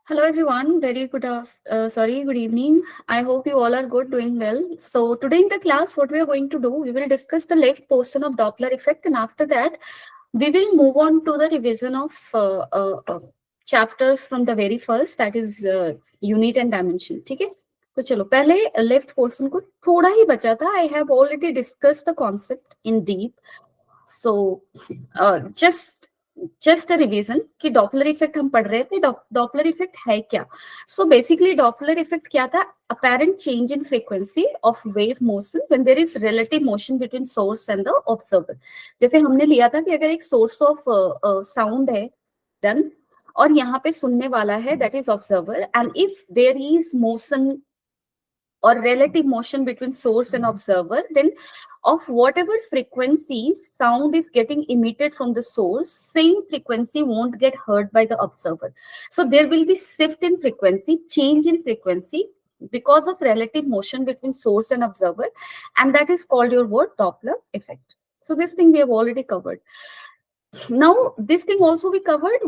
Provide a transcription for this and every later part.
Hello everyone, good evening. I hope you all are good, doing well. So today in the class, what we are going to do, we will discuss the left portion of Doppler effect, and after that, we will move on to the revision of chapters from the very first, that is unit and dimension. ठीक है? तो चलो पहले left portion को थोड़ा ही बचा था. I have already discussed the concept in deep. So just a revision कि डॉपलर इफेक्ट हम पढ़ रहे थे. डॉपलर इफेक्ट है क्या? सो बेसिकली डॉपलर इफेक्ट क्या था? apparent change in frequency of wave motion when there is relative motion between source and the observer. जैसे हमने लिया था कि अगर एक सोर्स ऑफ साउंड है डन और यहाँ पे सुनने वाला है that is observer, and if there is motion or relative motion between source and observer, then of whatever frequency sound is getting emitted from the source, same frequency won't get heard by the observer. So there will be shift in frequency, change in frequency because of relative motion between source and observer, and that is called your word Doppler effect. So this thing we have already covered. Now this thing also we covered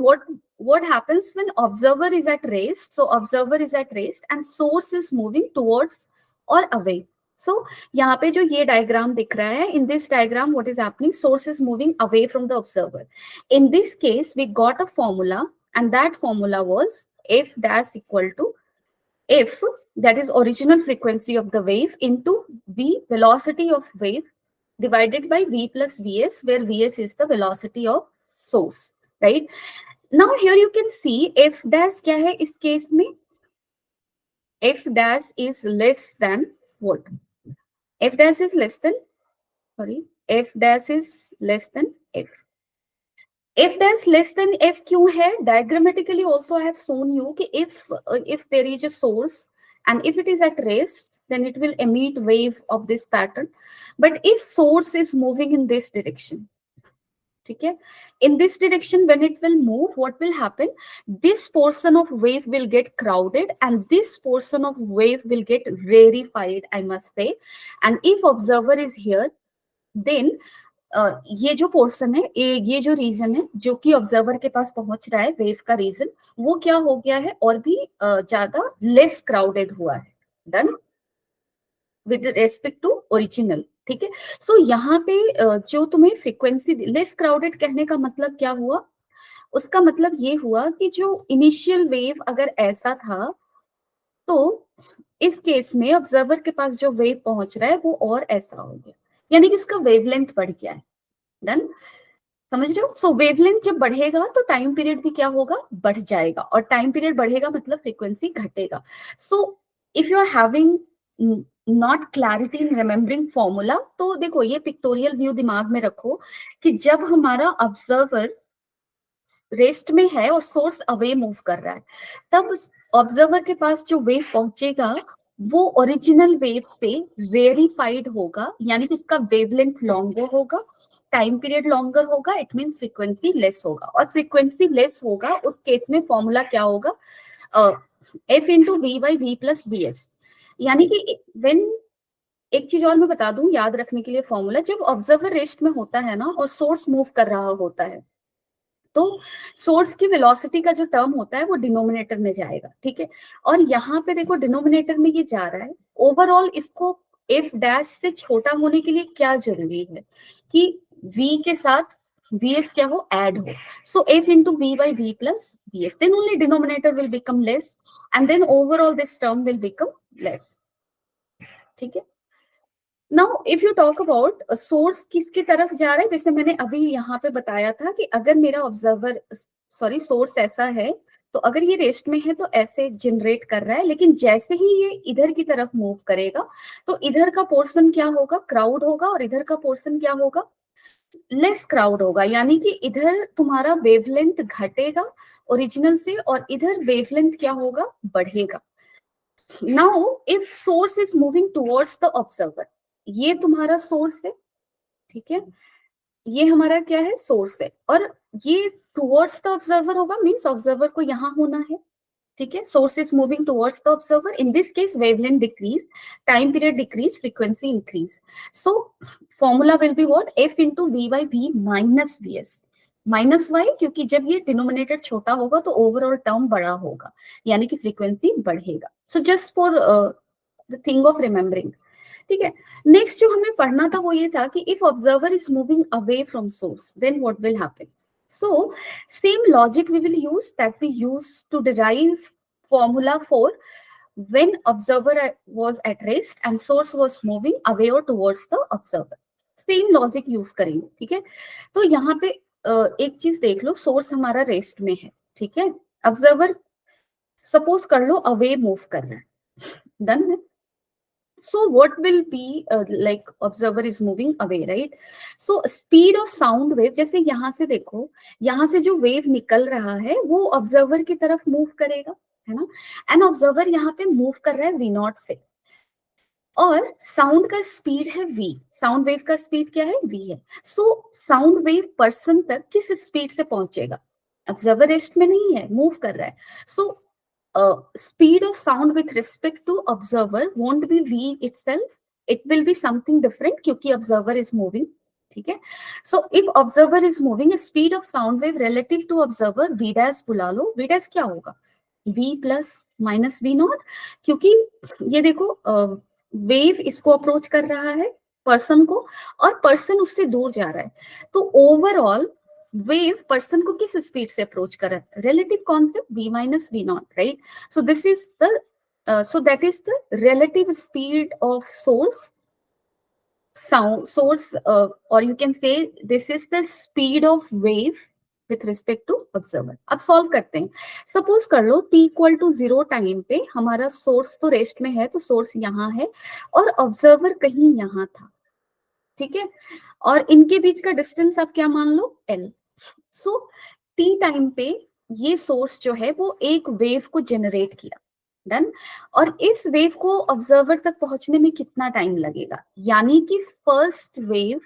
what happens when observer is at rest. So observer is at rest and source is moving towards or away. So यहाँ पे जो ये diagram दिख रहा है, in this diagram what is happening, source is moving away from the observer. In this case we got a formula, and that formula was f dash equal to f, that is original frequency of the wave, into v, velocity of wave, divided by v plus vs, where vs is the velocity of source, right? Now here you can see f dash क्या है इस case में? F dash is less than what? F dash is less than, F dash is less than f. F dash less than f क्यों है? Diagrammatically also I have shown you कि if there is a source and if it is at rest, then it will emit wave of this pattern. But if source is moving in this direction, okay, in this direction, when it will move, what will happen? This portion of wave will get crowded and this portion of wave will get rarefied, I must say. And if observer is here, then ये जो portion है, ये जो reason है जो कि observer के पास पहुंच रहा है, वेव का रीजन, वो क्या हो गया है? और भी ज्यादा लेस क्राउडेड हुआ है. Done with respect to original. ठीक है. सो यहाँ पे जो तुम्हें फ्रीक्वेंसी लेस क्राउडेड कहने का मतलब क्या हुआ? उसका मतलब ये हुआ कि जो इनिशियल वेव अगर ऐसा था, तो इस केस में ऑब्जर्वर के पास जो वेव पहुंच रहा है वो और ऐसा हो गया, यानी कि उसका वेवलेंथ बढ़ गया है. डन, समझ रहे हो? सो वेवलेंथ जब बढ़ेगा तो टाइम पीरियड भी क्या होगा? बढ़ जाएगा, और टाइम पीरियड बढ़ेगा मतलब फ्रीक्वेंसी घटेगा. So if you are having not clarity in remembering formula, तो देखो ये पिक्टोरियल व्यू दिमाग में रखो कि जब हमारा ऑब्जर्वर रेस्ट में है और सोर्स अवे मूव कर रहा है, तब ऑब्जर्वर के पास जो वेव पहुंचेगा वो ओरिजिनल वेव से रेरिफाइड होगा, यानी कि उसका वेवलेंथ लॉन्गर होगा, टाइम पीरियड लॉन्गर होगा, इट मींस फ्रीक्वेंसी लेस होगा. और फ्रीक्वेंसी लेस होगा उस केस में फॉर्मूला क्या होगा? F into V by V plus V S. यानी कि व्हेन, एक चीज और मैं बता दूं याद रखने के लिए फॉर्मूला, जब ऑब्जर्वर रेस्ट में होता है ना और सोर्स मूव कर रहा होता है, तो सोर्स की वेलोसिटी का जो टर्म होता है वो डिनोमिनेटर में जाएगा. ठीक है. और यहाँ पे देखो डिनोमिनेटर में ये जा रहा है. ओवरऑल इसको एफ डैश से छोटा होने के लिए क्या जरूरी है कि v के साथ vs क्या हो? ऐड हो. So f into V by V plus V S, then only denominator will become less and then overall this term will become less. ठीक है. Now if you talk about source किसकी तरफ जा रहा है, जैसे मैंने अभी यहाँ पे बताया था कि अगर मेरा ऑब्जर्वर सोर्स ऐसा है, तो अगर ये रेस्ट में है तो ऐसे जनरेट कर रहा है, लेकिन जैसे ही ये इधर की तरफ मूव करेगा तो इधर का पोर्शन क्या होगा? क्राउड होगा, और इधर का पोर्शन क्या होगा? लेस क्राउड होगा. यानी कि इधर तुम्हारा वेवलेंथ घटेगा ओरिजिनल से, और इधर वेवलेंथ क्या होगा? बढ़ेगा. Now if source is moving towards the observer, ये तुम्हारा सोर्स है. ठीक है. ये हमारा क्या है? सोर्स है. और ये टुवर्ड्स द ऑब्जर्वर होगा, मींस ऑब्जर्वर को यहाँ होना है. ठीक है. Source is moving towards the observer. In this case wavelength decreases, time period decreases, frequency increases. So formula will be what? F into V by V minus V S. Minus Y, क्योंकि जब ये denominator छोटा होगा तो overall term बड़ा होगा, यानी कि फ्रीक्वेंसी बढ़ेगा. So just for the thing of remembering. ठीक है. नेक्स्ट जो हमें पढ़ना था वो ये था कि if observer is moving away from source then what will happen. So same logic we will use that we use to derive formula for when observer was at rest and source was moving away or towards the observer. Same logic use करेंगे. ठीक है. तो यहाँ पे एक चीज देख लो, source हमारा रेस्ट में है. ठीक है. ऑब्जर्वर सपोज कर लो अवे मूव कर रहा है. डन है. So what will be like observer is moving away, right? So speed of sound wave, जैसे यहाँ से देखो, यहाँ से जो वेव निकल रहा है वो ऑब्जर्वर की तरफ मूव करेगा, है ना. एंड ऑब्जर्वर यहाँ पे मूव कर रहा है वी नॉट से, और साउंड का स्पीड है v. साउंड वेव का स्पीड क्या है, v है. सो साउंड वेव पर्सन तक किस स्पीड से पहुंचेगा. ऑब्जर्वर रेस्ट में नहीं है, मूव कर रहा है. सो speed of sound with respect to observer won't be v itself, it will be something different क्योंकि observer is moving. ठीक है. so if observer is moving, speed of sound wave relative to observer v dash बुला लो. v dash क्या होगा, v plus minus v not, क्योंकि ये देखो wave इसको अप्रोच कर रहा है पर्सन को, और पर्सन उससे दूर जा रहा है. तो ओवरऑल वेव पर्सन को किस स्पीड से अप्रोच कर रहा है, relative concept v minus v not, right. So this is the so that is the relative speed of source or you can say this is the speed of wave with respect to observer. अब solve करते हैं. Suppose कर लो t equal to 0 time पे हमारा source तो rest में है, तो सोर्स यहाँ है और ऑब्जर्वर कहीं यहाँ था. ठीक है. और इनके बीच का डिस्टेंस आप क्या मान लो, l. सो t टाइम पे ये सोर्स जो है वो एक वेव को जनरेट किया. डन. और इस वेव को ऑब्जर्वर तक पहुंचने में कितना टाइम लगेगा, यानी कि फर्स्ट वेव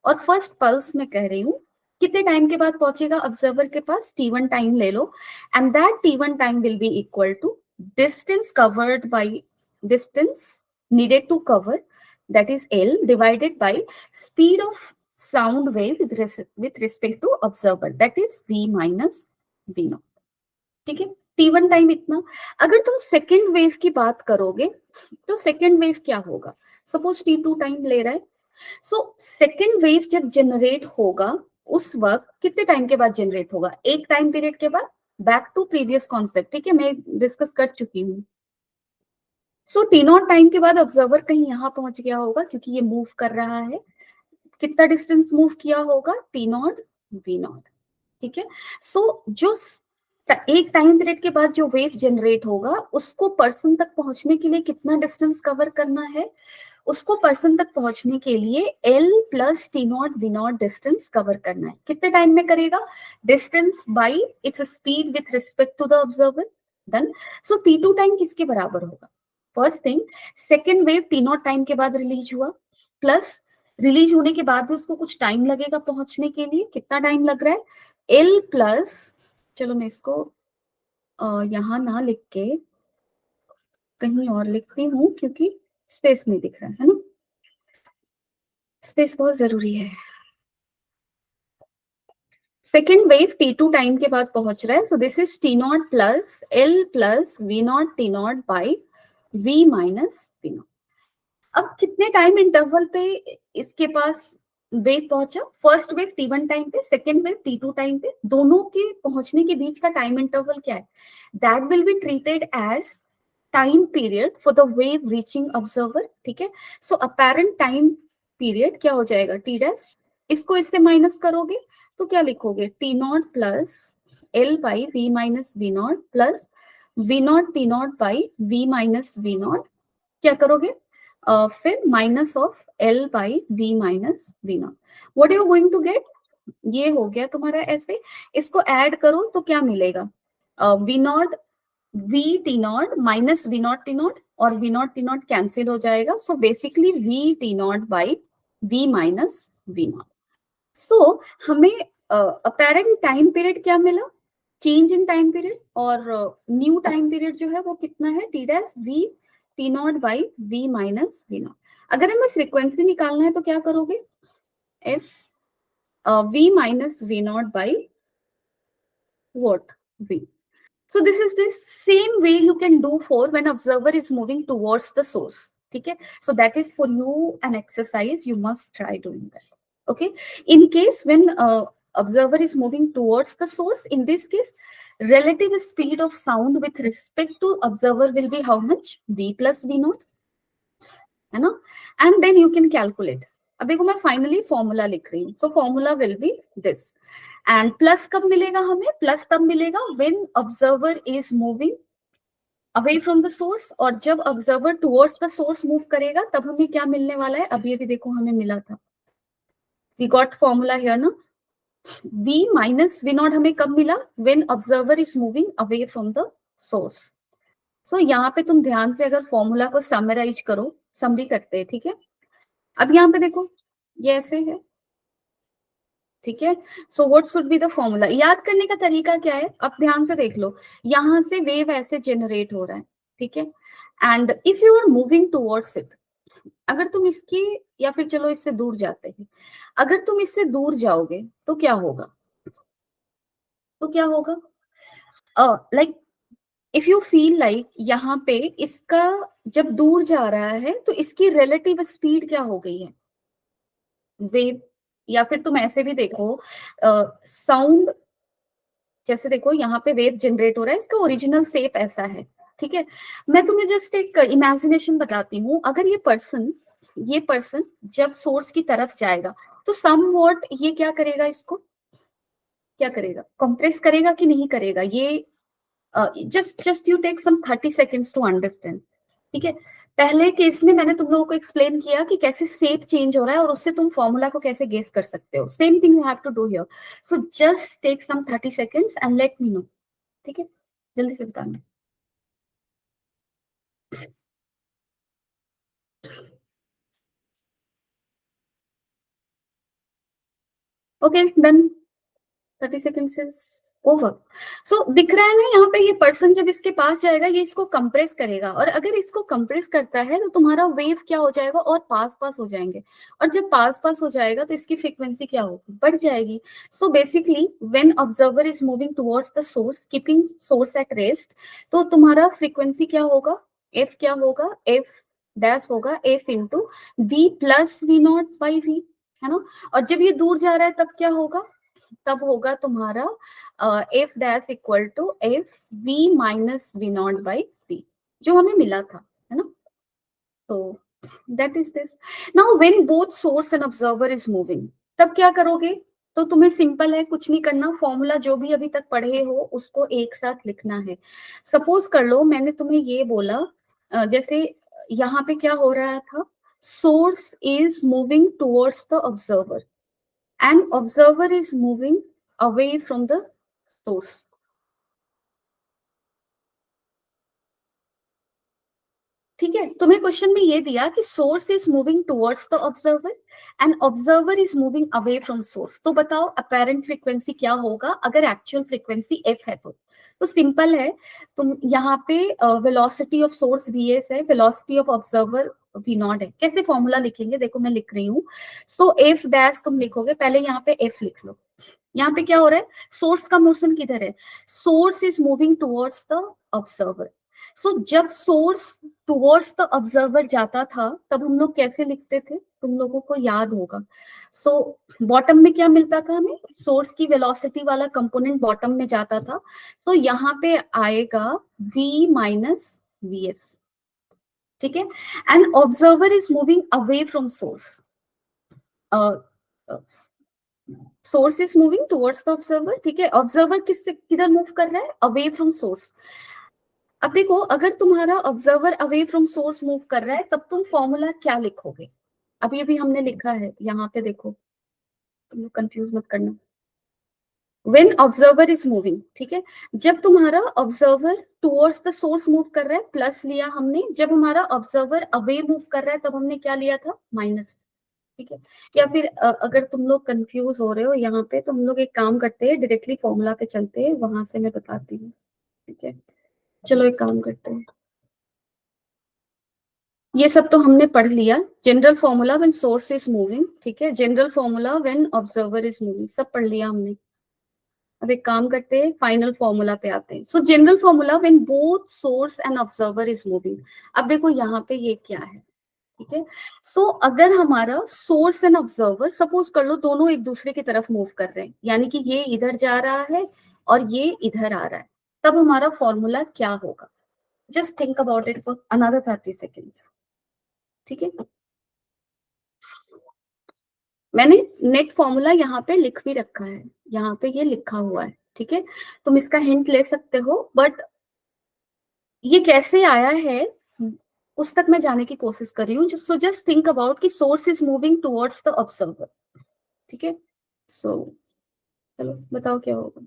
और फर्स्ट पल्स में कह रही हूं कितने टाइम के बाद पहुंचेगा ऑब्जर्वर के पास, t1 टाइम ले लो. And that t1 time will be equal to distance covered by distance needed to cover, that is l, divided by speed of sound wave with respect to observer, that is v minus v naught. ठीक है. t1 time इतना. अगर तुम second wave की बात करोगे तो second wave क्या होगा, सपोज t2 टाइम ले रहा है. सो सेकेंड वेव जब जनरेट होगा उस वक्त कितने टाइम के बाद जनरेट होगा, एक टाइम पीरियड के बाद. Back to previous concept. ठीक है, मैं डिस्कस कर चुकी हूँ. सो टी नॉट टाइम के बाद ऑब्जर्वर कहीं यहाँ पहुंच गया होगा क्योंकि ये मूव कर रहा है. कितना डिस्टेंस मूव किया होगा, टी नॉट वी नॉट. ठीक है. सो जो एक टाइम पीरियड के बाद जो वेव जनरेट होगा उसको पर्सन तक पहुंचने के लिए कितना डिस्टेंस कवर करना है, उसको पर्सन तक पहुंचने के लिए L plus T not V not distance cover करना है. कितने टाइम में करेगा, distance by its speed with respect to the observer. Done. So t2 time किसके बराबर होगा, first thing second wave T not time के बाद रिलीज हुआ, प्लस रिलीज होने के बाद भी उसको कुछ टाइम लगेगा पहुंचने के लिए. कितना टाइम लग रहा है, एल प्लस, चलो मैं इसको यहाँ ना लिख के कहीं और लिखती हूँ क्योंकि स्पेस नहीं दिख रहा है ना, स्पेस बहुत जरूरी है. सेकेंड वेव t2 टाइम के बाद पहुंच रहा है. So this is t not plus l plus v not t not by v minus v not. अब कितने टाइम इंटरवल पे इसके पास वेव पहुंचा, फर्स्ट वेव t1 टाइम पे, सेकेंड वेव t2 टाइम पे, दोनों के पहुंचने के बीच का टाइम इंटरवल क्या है, that will be treated as time period for the wave reaching observer. ठीक है. सो अपेरेंट टाइम पीरियड क्या हो जाएगा, टी डैश. इसको इससे माइनस करोगे तो क्या लिखोगे, T not plus L by V minus V not plus V not T not by V minus V not. क्या करोगे, फिर minus of L by V minus V not. What you going to get, ये हो गया तुम्हारा ऐसे. इसको add करो तो क्या मिलेगा, V naught V T naught minus V not T naught, और V not T naught cancel हो जाएगा. So basically V T not by V minus V naught. सो हमें अपेरेंट टाइम पीरियड क्या मिला, चेंज इन टाइम पीरियड, और new time period जो है वो कितना है, T dash V T not by V minus V naught. अगर हमें फ्रीक्वेंसी निकालना है तो क्या करोगे, F V minus V naught by what? V. So this is the same way you can do for when observer is moving towards the source. Okay, so that is for you an exercise. You must try doing that. Okay, in case when observer is moving towards the source, in this case, relative speed of sound with respect to observer will be how much? V plus V naught, है ना? And then you can calculate. अब देखो मैं finally formula लिख रही हूँ. सो formula will B this. And plus कब मिलेगा हमें? प्लस तब मिलेगा when observer is moving away from the source, और जब observer towards the source move करेगा तब हमें क्या मिलने वाला है? अभी अभी देखो हमें मिला था, वी गॉट फॉर्मूला हियर ना. v माइनस वी नॉट हमें कब मिला? When observer is moving away from the source. So यहाँ पे तुम ध्यान से अगर फॉर्मूला को समराइज करो, समरी करते हैं, ठीक है. अब यहाँ पे देखो ये ऐसे है, ठीक है. So what should be the formula? याद करने का तरीका क्या है? अब ध्यान से देख लो, यहां से वेव ऐसे जनरेट हो रहा है, ठीक है. And if you are moving towards it, अगर तुम इसकी, या फिर चलो इससे दूर जाते हैं, अगर तुम इससे दूर जाओगे तो क्या होगा? तो क्या होगा? Like if you feel like यहाँ पे इसका जब दूर जा रहा है तो इसकी रिलेटिव स्पीड क्या हो गई है? वेव. या फिर तुम ऐसे भी देखो, साउंड जैसे देखो यहाँ पे वेव जनरेट हो रहा है, इसका ओरिजिनल शेप ऐसा है, ठीक है. मैं तुम्हें जस्ट एक इमेजिनेशन बताती हूँ. अगर ये पर्सन जब सोर्स की तरफ जाएगा तो सम वॉट ये क्या करेगा? इसको क्या करेगा? कंप्रेस करेगा कि नहीं करेगा? ये just you take some 30 seconds to understand, ठीक है. पहले केस में मैंने तुम लोगों को एक्सप्लेन किया कि कैसे शेप चेंज हो रहा है और उससे तुम फॉर्मूला को कैसे गेस कर सकते हो. Same thing you have to do here. So just take some 30 seconds and let me know, ठीक है. जल्दी से बताना. Okay done. 30 seconds is over. So दिख रहा है ना यहाँ पे, ये पर्सन जब इसके पास जाएगा ये इसको कंप्रेस करेगा, और अगर इसको कंप्रेस करता है तो तुम्हारा वेव क्या हो जाएगा? और पास पास हो जाएंगे, और जब पास पास हो जाएगा तो इसकी फ्रीक्वेंसी क्या होगी? बढ़ जाएगी. So basically when observer is moving towards the source keeping source at rest, तो तुम्हारा फ्रीक्वेंसी क्या होगा? एफ क्या होगा? एफ डैश होगा F into V plus V not by V, है ना. और जब ये दूर जा रहा है तब क्या होगा? तब होगा तुम्हारा F dash equal to F V minus V not by V, जो हमें मिला था, है ना. तो that is this. Now when both source and observer is moving, तब क्या करोगे? तो तुम्हें सिंपल है, कुछ नहीं करना. फॉर्मूला जो भी अभी तक पढ़े हो उसको एक साथ लिखना है. सपोज कर लो मैंने तुम्हें ये बोला, जैसे यहाँ पे क्या हो रहा था? Source is moving towards the observer and observer is moving away from the source. ठीक है. तुम्हें क्वेश्चन में ये दिया कि source is moving towards the observer and observer is moving away from source. तो बताओ अपेरेंट फ्रीक्वेंसी क्या होगा अगर एक्चुअल फ्रीक्वेंसी एफ है? तो सिंपल है. तुम यहाँ पे velocity of source V S है, velocity of observer V naught है. कैसे फॉर्मूला लिखेंगे? देखो मैं लिख रही हूँ. सो एफ डैश तुम लिखोगे, पहले यहाँ पे एफ लिख लो. यहाँ पे क्या हो रहा है? सोर्स का मोशन किधर है? Source is moving towards the observer. So जब सोर्स टुवर्ड्स द ऑब्जर्वर जाता था तब हम लोग कैसे लिखते थे? तुम लोगों को याद होगा. सो बॉटम में क्या मिलता था हमें? सोर्स की वेलोसिटी वाला कंपोनेंट बॉटम में जाता था. तो यहाँ पे आएगा v माइनस वी एस, ठीक है. And observer is moving away from source. Source is moving towards the observer, ठीक है. ऑब्जर्वर किससे किधर मूव कर रहा है? Away from source. अब देखो अगर तुम्हारा observer away from source move कर रहा है तब तुम फॉर्मूला क्या लिखोगे? अभी अभी हमने लिखा है यहाँ पे, देखो तुम लोग कंफ्यूज मत करना. व्हेन ऑब्जर्वर इज मूविंग, ठीक है, जब तुम्हारा observer towards the source move कर रहा है प्लस लिया हमने, जब हमारा ऑब्जर्वर अवे मूव कर रहा है तब हमने क्या लिया था? माइनस, ठीक है. या फिर अगर तुम लोग कंफ्यूज हो रहे हो यहाँ पे तो हम लोग एक काम करते हैं, डायरेक्टली फॉर्मूला पे चलते हैं, वहां से मैं बताती हूँ, ठीक है. चलो एक काम करते हैं. ये सब तो हमने पढ़ लिया। General formula when source is moving, ठीक है, general formula when observer is moving, सब पढ़ लिया हमने। अब एक काम करते हैं, फाइनल फॉर्मूला पे आते हैं। सो general formula when both source and observer is moving. अब देखो यहाँ पे ये क्या है, ठीक है। सो अगर हमारा सोर्स एंड ऑब्जर्वर, सपोज कर लो दोनों एक दूसरे की तरफ मूव कर रहे हैं, यानी कि ये इधर जा रहा है और ये इधर आ रहा है, तब हमारा फॉर्मूला क्या होगा? Just think about it for another 30 seconds, ठीक है। मैंने नेट फॉर्मूला यहाँ पे लिख भी रखा है, यहाँ पे ये लिखा हुआ है, ठीक है। तुम इसका हिंट ले सकते हो, बट ये कैसे आया है उस तक मैं जाने की कोशिश कर रही हूँ। सो जस्ट थिंक अबाउट कि source is moving towards the observer, ठीक है। सो चलो बताओ क्या होगा।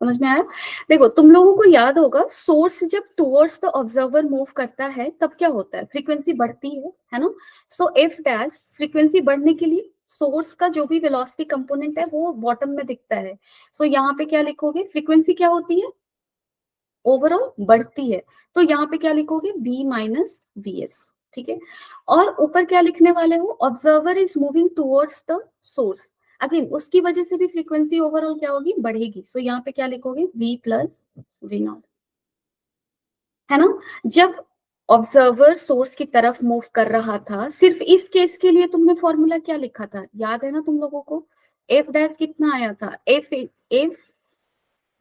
समझ में आया? देखो तुम लोगों को याद होगा, सोर्स जब टुवर्ड्स द ऑब्जर्वर मूव करता है तब क्या होता है? फ्रीक्वेंसी बढ़ती है ना। सो एफ डैश, फ्रीक्वेंसी बढ़ने के लिए सोर्स का जो भी वेलोसिटी कंपोनेंट है वो बॉटम में दिखता है। सो यहाँ पे क्या लिखोगे? फ्रीक्वेंसी क्या होती है? ओवरऑल बढ़ती है, तो यहाँ पे क्या लिखोगे? बी माइनस बी एस, ठीक है। और ऊपर क्या लिखने वाले हो? Observer is moving towards the source, again उसकी वजह से भी फ्रीक्वेंसी ओवरऑल क्या होगी? बढ़ेगी। सो यहाँ पे क्या लिखोगे? वी प्लस वी नॉट, है ना। जब ऑब्जर्वर सोर्स की तरफ मूव कर रहा था, सिर्फ इस केस के लिए तुमने फॉर्मूला क्या लिखा था? याद है ना तुम लोगों को? एफ डैश कितना आया था? F F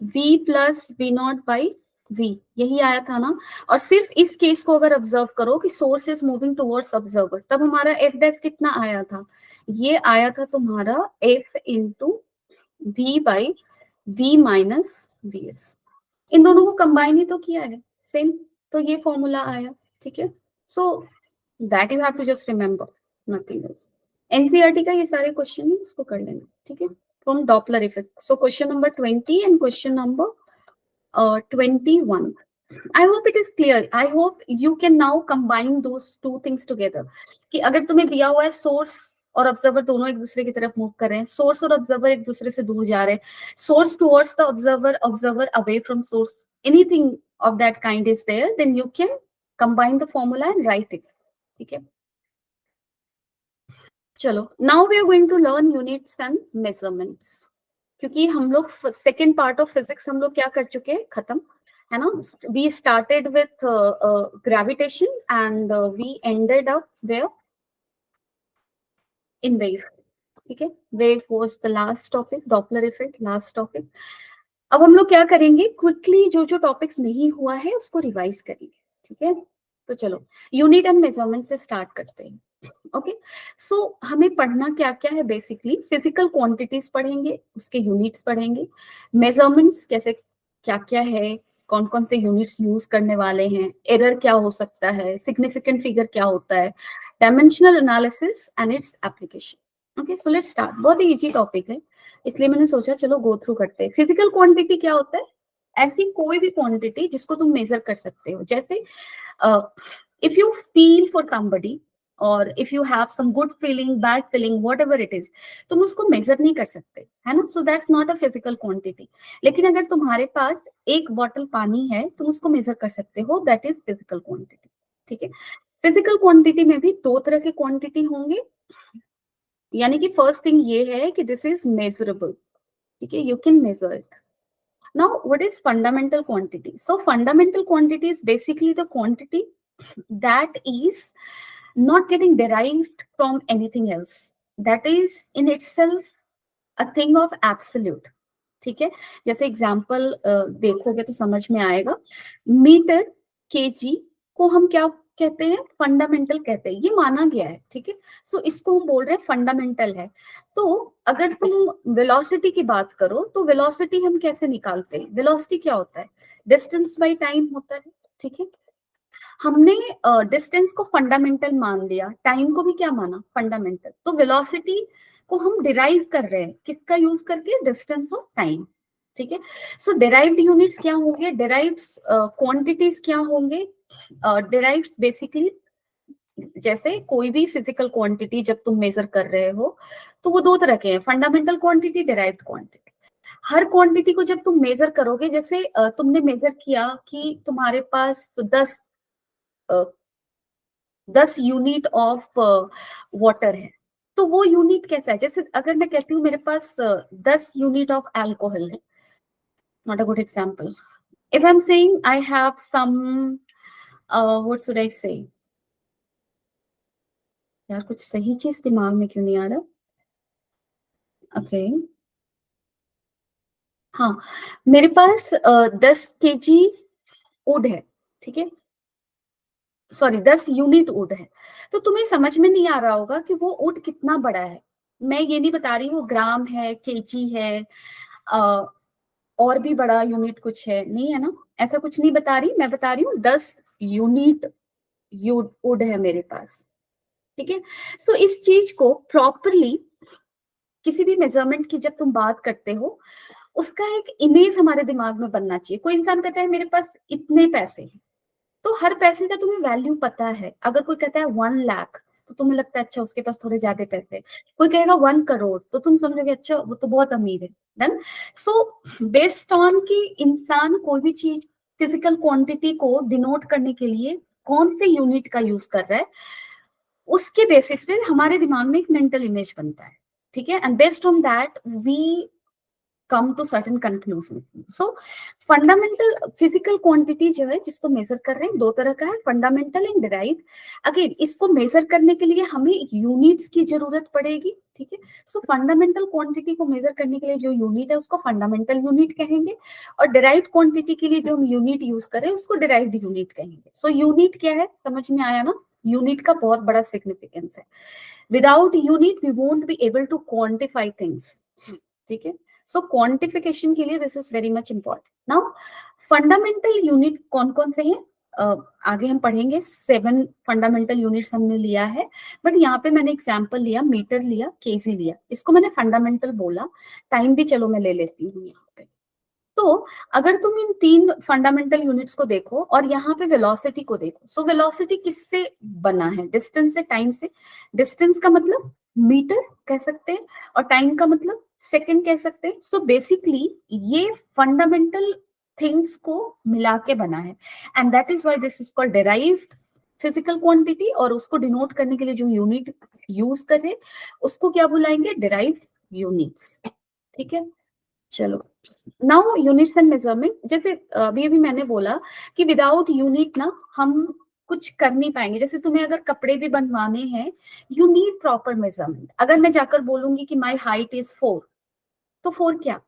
V plus V not by V, यही आया था ना। और सिर्फ इस केस को अगर ऑब्जर्व करो कि source is moving towards observer, तब हमारा एफ डैश कितना आया था? ये आया था तुम्हारा F into V by V minus V S. इन दोनों को कंबाइन ही तो किया है, सेम, तो ये फॉर्मूला आया, ठीक है। So that you have to just remember, nothing else. NCERT का ये सारे क्वेश्चन है, इसको कर लेना, ठीक है। From Doppler effect, so question number 20 and question number 21. I hope it is clear. I hope you can now combine those two things together. कि अगर तुम्हें दिया हुआ है सोर्स और ऑब्जर्वर दोनों एक दूसरे की तरफ मूव कर रहे हैं, सोर्स और ऑब्जर्वर एक दूसरे से दूर जा रहे हैं, source towards the observer, observer away from source, anything of that kind is there, then you can combine the formula and write it, ठीक है। चलो now we are going to learn units and measurements, क्योंकि हम लोग second part of physics हम लोग क्या कर चुके हैं? खत्म, है ना। We started with gravitation and we ended up where? In wave, ठीक है। Wave was the last topic, Doppler effect last topic. अब हम लोग क्या करेंगे? क्विकली जो जो टॉपिक्स नहीं हुआ है उसको रिवाइज करेंगे, ठीक है। तो चलो यूनिट एंड मेजरमेंट से स्टार्ट करते हैं। ओके, सो हमें पढ़ना क्या क्या है? बेसिकली फिजिकल क्वांटिटीज पढ़ेंगे, उसके यूनिट्स पढ़ेंगे, मेजरमेंट्स कैसे क्या क्या है, कौन कौन से यूनिट्स यूज करने वाले हैं, एरर क्या हो सकता है, सिग्निफिकेंट फिगर क्या होता है, dimensional analysis and its application. Okay, so let's start. बहुत ही इजी टॉपिक है, इसलिए मैंने सोचा चलो गो थ्रू करते हैं। फिजिकल क्वांटिटी क्या होता है? ऐसी कोई भी क्वांटिटी जिसको तुम मेजर कर सकते हो। जैसे if you feel for somebody or if you have some good feeling, bad feeling, whatever it is, तुम उसको मेजर नहीं कर सकते, है ना। So that's not a physical quantity. लेकिन अगर तुम्हारे पास एक बॉटल पानी है, तुम उसको मेजर कर सकते हो, दैट इज फिजिकल क्वांटिटी, ठीक है। फिजिकल क्वांटिटी में भी दो तरह के क्वांटिटी होंगे, यानी कि फर्स्ट थिंग ये है कि दिस इज मेजरेबल, ठीक है, you can measure it. Now, what is fundamental quantity? So, fundamental quantity is basically the quantity that is not getting derived from anything else. That is in itself a thing of absolute. ठीक है, जैसे example देखोगे तो समझ में आएगा। Metre, KG को हम क्या कहते हैं? फंडामेंटल कहते हैं, ये माना गया है, ठीक है। सो इसको हम बोल रहे हैं फंडामेंटल है। तो अगर तुम वेलोसिटी की बात करो तो वेलोसिटी हम कैसे निकालते हैं? वेलोसिटी क्या होता है? डिस्टेंस बाय टाइम होता है, ठीक है। हमने डिस्टेंस को फंडामेंटल मान लिया, टाइम को भी क्या माना? फंडामेंटल। तो वेलोसिटी को हम डिराइव कर रहे हैं किसका यूज करके? डिस्टेंस और टाइम, ठीक है। सो डिराइव्ड यूनिट्स क्या होंगे? डिराइव्ड क्वांटिटीज क्या होंगे? डिराइव्ड बेसिकली जैसे कोई भी फिजिकल क्वांटिटी जब तुम मेजर कर रहे हो तो वो दो तरह के हैं, फंडामेंटल क्वांटिटी, डिराइव्ड क्वांटिटी। हर क्वांटिटी को जब तुम मेजर करोगे, जैसे तुमने मेजर किया कि तुम्हारे पास 10 यूनिट ऑफ वाटर है, तो वो यूनिट कैसा है? जैसे अगर मैं कहती हूँ मेरे पास 10 यूनिट ऑफ अल्कोहल है, not a good example. If I am saying I have some, what should I say, यार कुछ सही चीज दिमाग में क्यों नहीं आ रहा? ओके, हाँ, मेरे पास 10 kg वुड है, ठीक है, सॉरी 10 यूनिट वुड है। तो तुम्हें समझ में नहीं आ रहा होगा कि वो वुड कितना बड़ा है। मैं ये नहीं बता रही हूँ ग्राम है, केजी है, अ, और भी बड़ा यूनिट कुछ है, नहीं है ना, ऐसा कुछ नहीं बता रही। मैं बता रही हूँ 10 यूनिट वुड है मेरे पास, ठीक है। सो इस चीज को प्रॉपरली, किसी भी मेजरमेंट की जब तुम बात करते हो, उसका एक इमेज हमारे दिमाग में बनना चाहिए। कोई इंसान कहता है मेरे पास इतने पैसे हैं, तो हर पैसे का तुम्हें वैल्यू पता है। अगर कोई कहता है 1 लाख, तो तुम्हें लगता है अच्छा उसके पास थोड़े ज्यादा पैसे हैं। कोई कहेगा 1 करोड़, तो तुम समझोगे अच्छा वो तो बहुत अमीर है। देन सो बेस्ड ऑन कि इंसान कोई भी चीज, फिजिकल क्वांटिटी को डिनोट करने के लिए कौन से यूनिट का यूज कर रहा है, उसके बेसिस पे हमारे दिमाग में एक मेंटल इमेज बनता है, ठीक है। And based on that we come to certain conclusion. So fundamental physical quantity जो है जिसको मेजर कर रहे हैं, दो तरह का है, फंडामेंटल एंड डिराइव्ड। अगेन इसको मेजर करने के लिए हमें यूनिट्स की जरूरत पड़ेगी, ठीक है। सो फंडामेंटल क्वांटिटी को मेजर करने के लिए जो यूनिट है उसको फंडामेंटल यूनिट कहेंगे, और डिराइव्ड क्वांटिटी के लिए जो हम यूनिट यूज करें उसको डिराइव्ड यूनिट कहेंगे। सो यूनिट क्या है, समझ में आया ना? यूनिट का बहुत बड़ा सिग्निफिकेंस है। Without unit we won't be able to quantify things, ठीक है। सो क्वांटिफिकेशन के लिए this is very much important. Now fundamental unit कौन कौन से हैं, आगे हम पढ़ेंगे। 7 फंडामेंटल यूनिट्स हमने लिया है, बट यहाँ पे मैंने एग्जांपल लिया, मीटर लिया, केजी लिया, इसको मैंने फंडामेंटल बोला। टाइम भी चलो मैं ले लेती हूँ यहाँ पे। तो अगर तुम इन 3 फंडामेंटल यूनिट्स को देखो और यहाँ पे वेलोसिटी को देखो, सो वेलोसिटी किससे बना है? डिस्टेंस से, टाइम से। डिस्टेंस का मतलब मीटर कह सकते हैं, और टाइम का मतलब सेकंड कह सकते हैं। सो बेसिकली ये फंडामेंटल थिंग्स को मिला के बना है, and that is why this is called derived physical quantity. और उसको डिनोट करने के लिए जो यूनिट यूज कर रहे उसको क्या बुलाएंगे? डिराइव्ड यूनिट्स, ठीक है। चलो, नाउ यूनिट्स एंड मेजरमेंट। जैसे अभी अभी मैंने बोला कि विदाउट यूनिट ना हम कुछ कर नहीं पाएंगे। जैसे तुम्हें अगर कपड़े भी बनवाने हैं, यू नीड प्रॉपर मेजरमेंट। अगर मैं जाकर बोलूंगी कि माई हाइट इज 4, तो 4 क्या?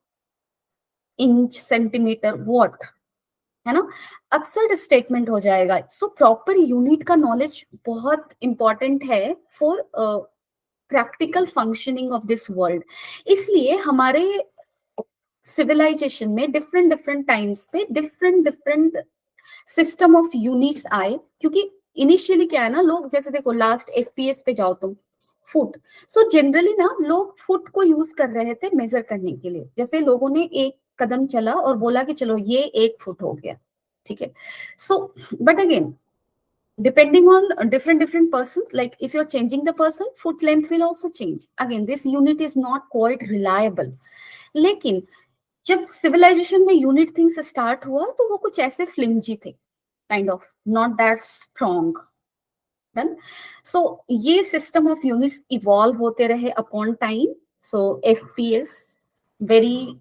इंच, सेंटीमीटर, वॉट, है ना? absurd स्टेटमेंट हो जाएगा। सो प्रॉपर यूनिट का नॉलेज बहुत इंपॉर्टेंट है for practical functioning of this world. इसलिए हमारे सिविलाइजेशन में डिफरेंट डिफरेंट टाइम्स पे different different system of units आए, क्योंकि इनिशियली क्या है ना, लोग जैसे देखो लास्ट एफपीएस पे जाओ तुम, फुट। सो जनरली ना लोग फुट को यूज कर रहे थे मेजर करने के लिए। जैसे लोगों ने एक कदम चला और बोला कि चलो ये 1 फुट हो गया, ठीक है। So but again depending on different different persons, like if you're changing the person, foot length will also change. Again, this unit is not quite reliable. लेकिन जब सिविलाइजेशन में यूनिट थिंग्स स्टार्ट हुआ तो वो कुछ ऐसे फ्लिमजी थे, kind of not that strong. Then so ये सिस्टम ऑफ यूनिट्स इवॉल्व होते रहे upon time. So FPS very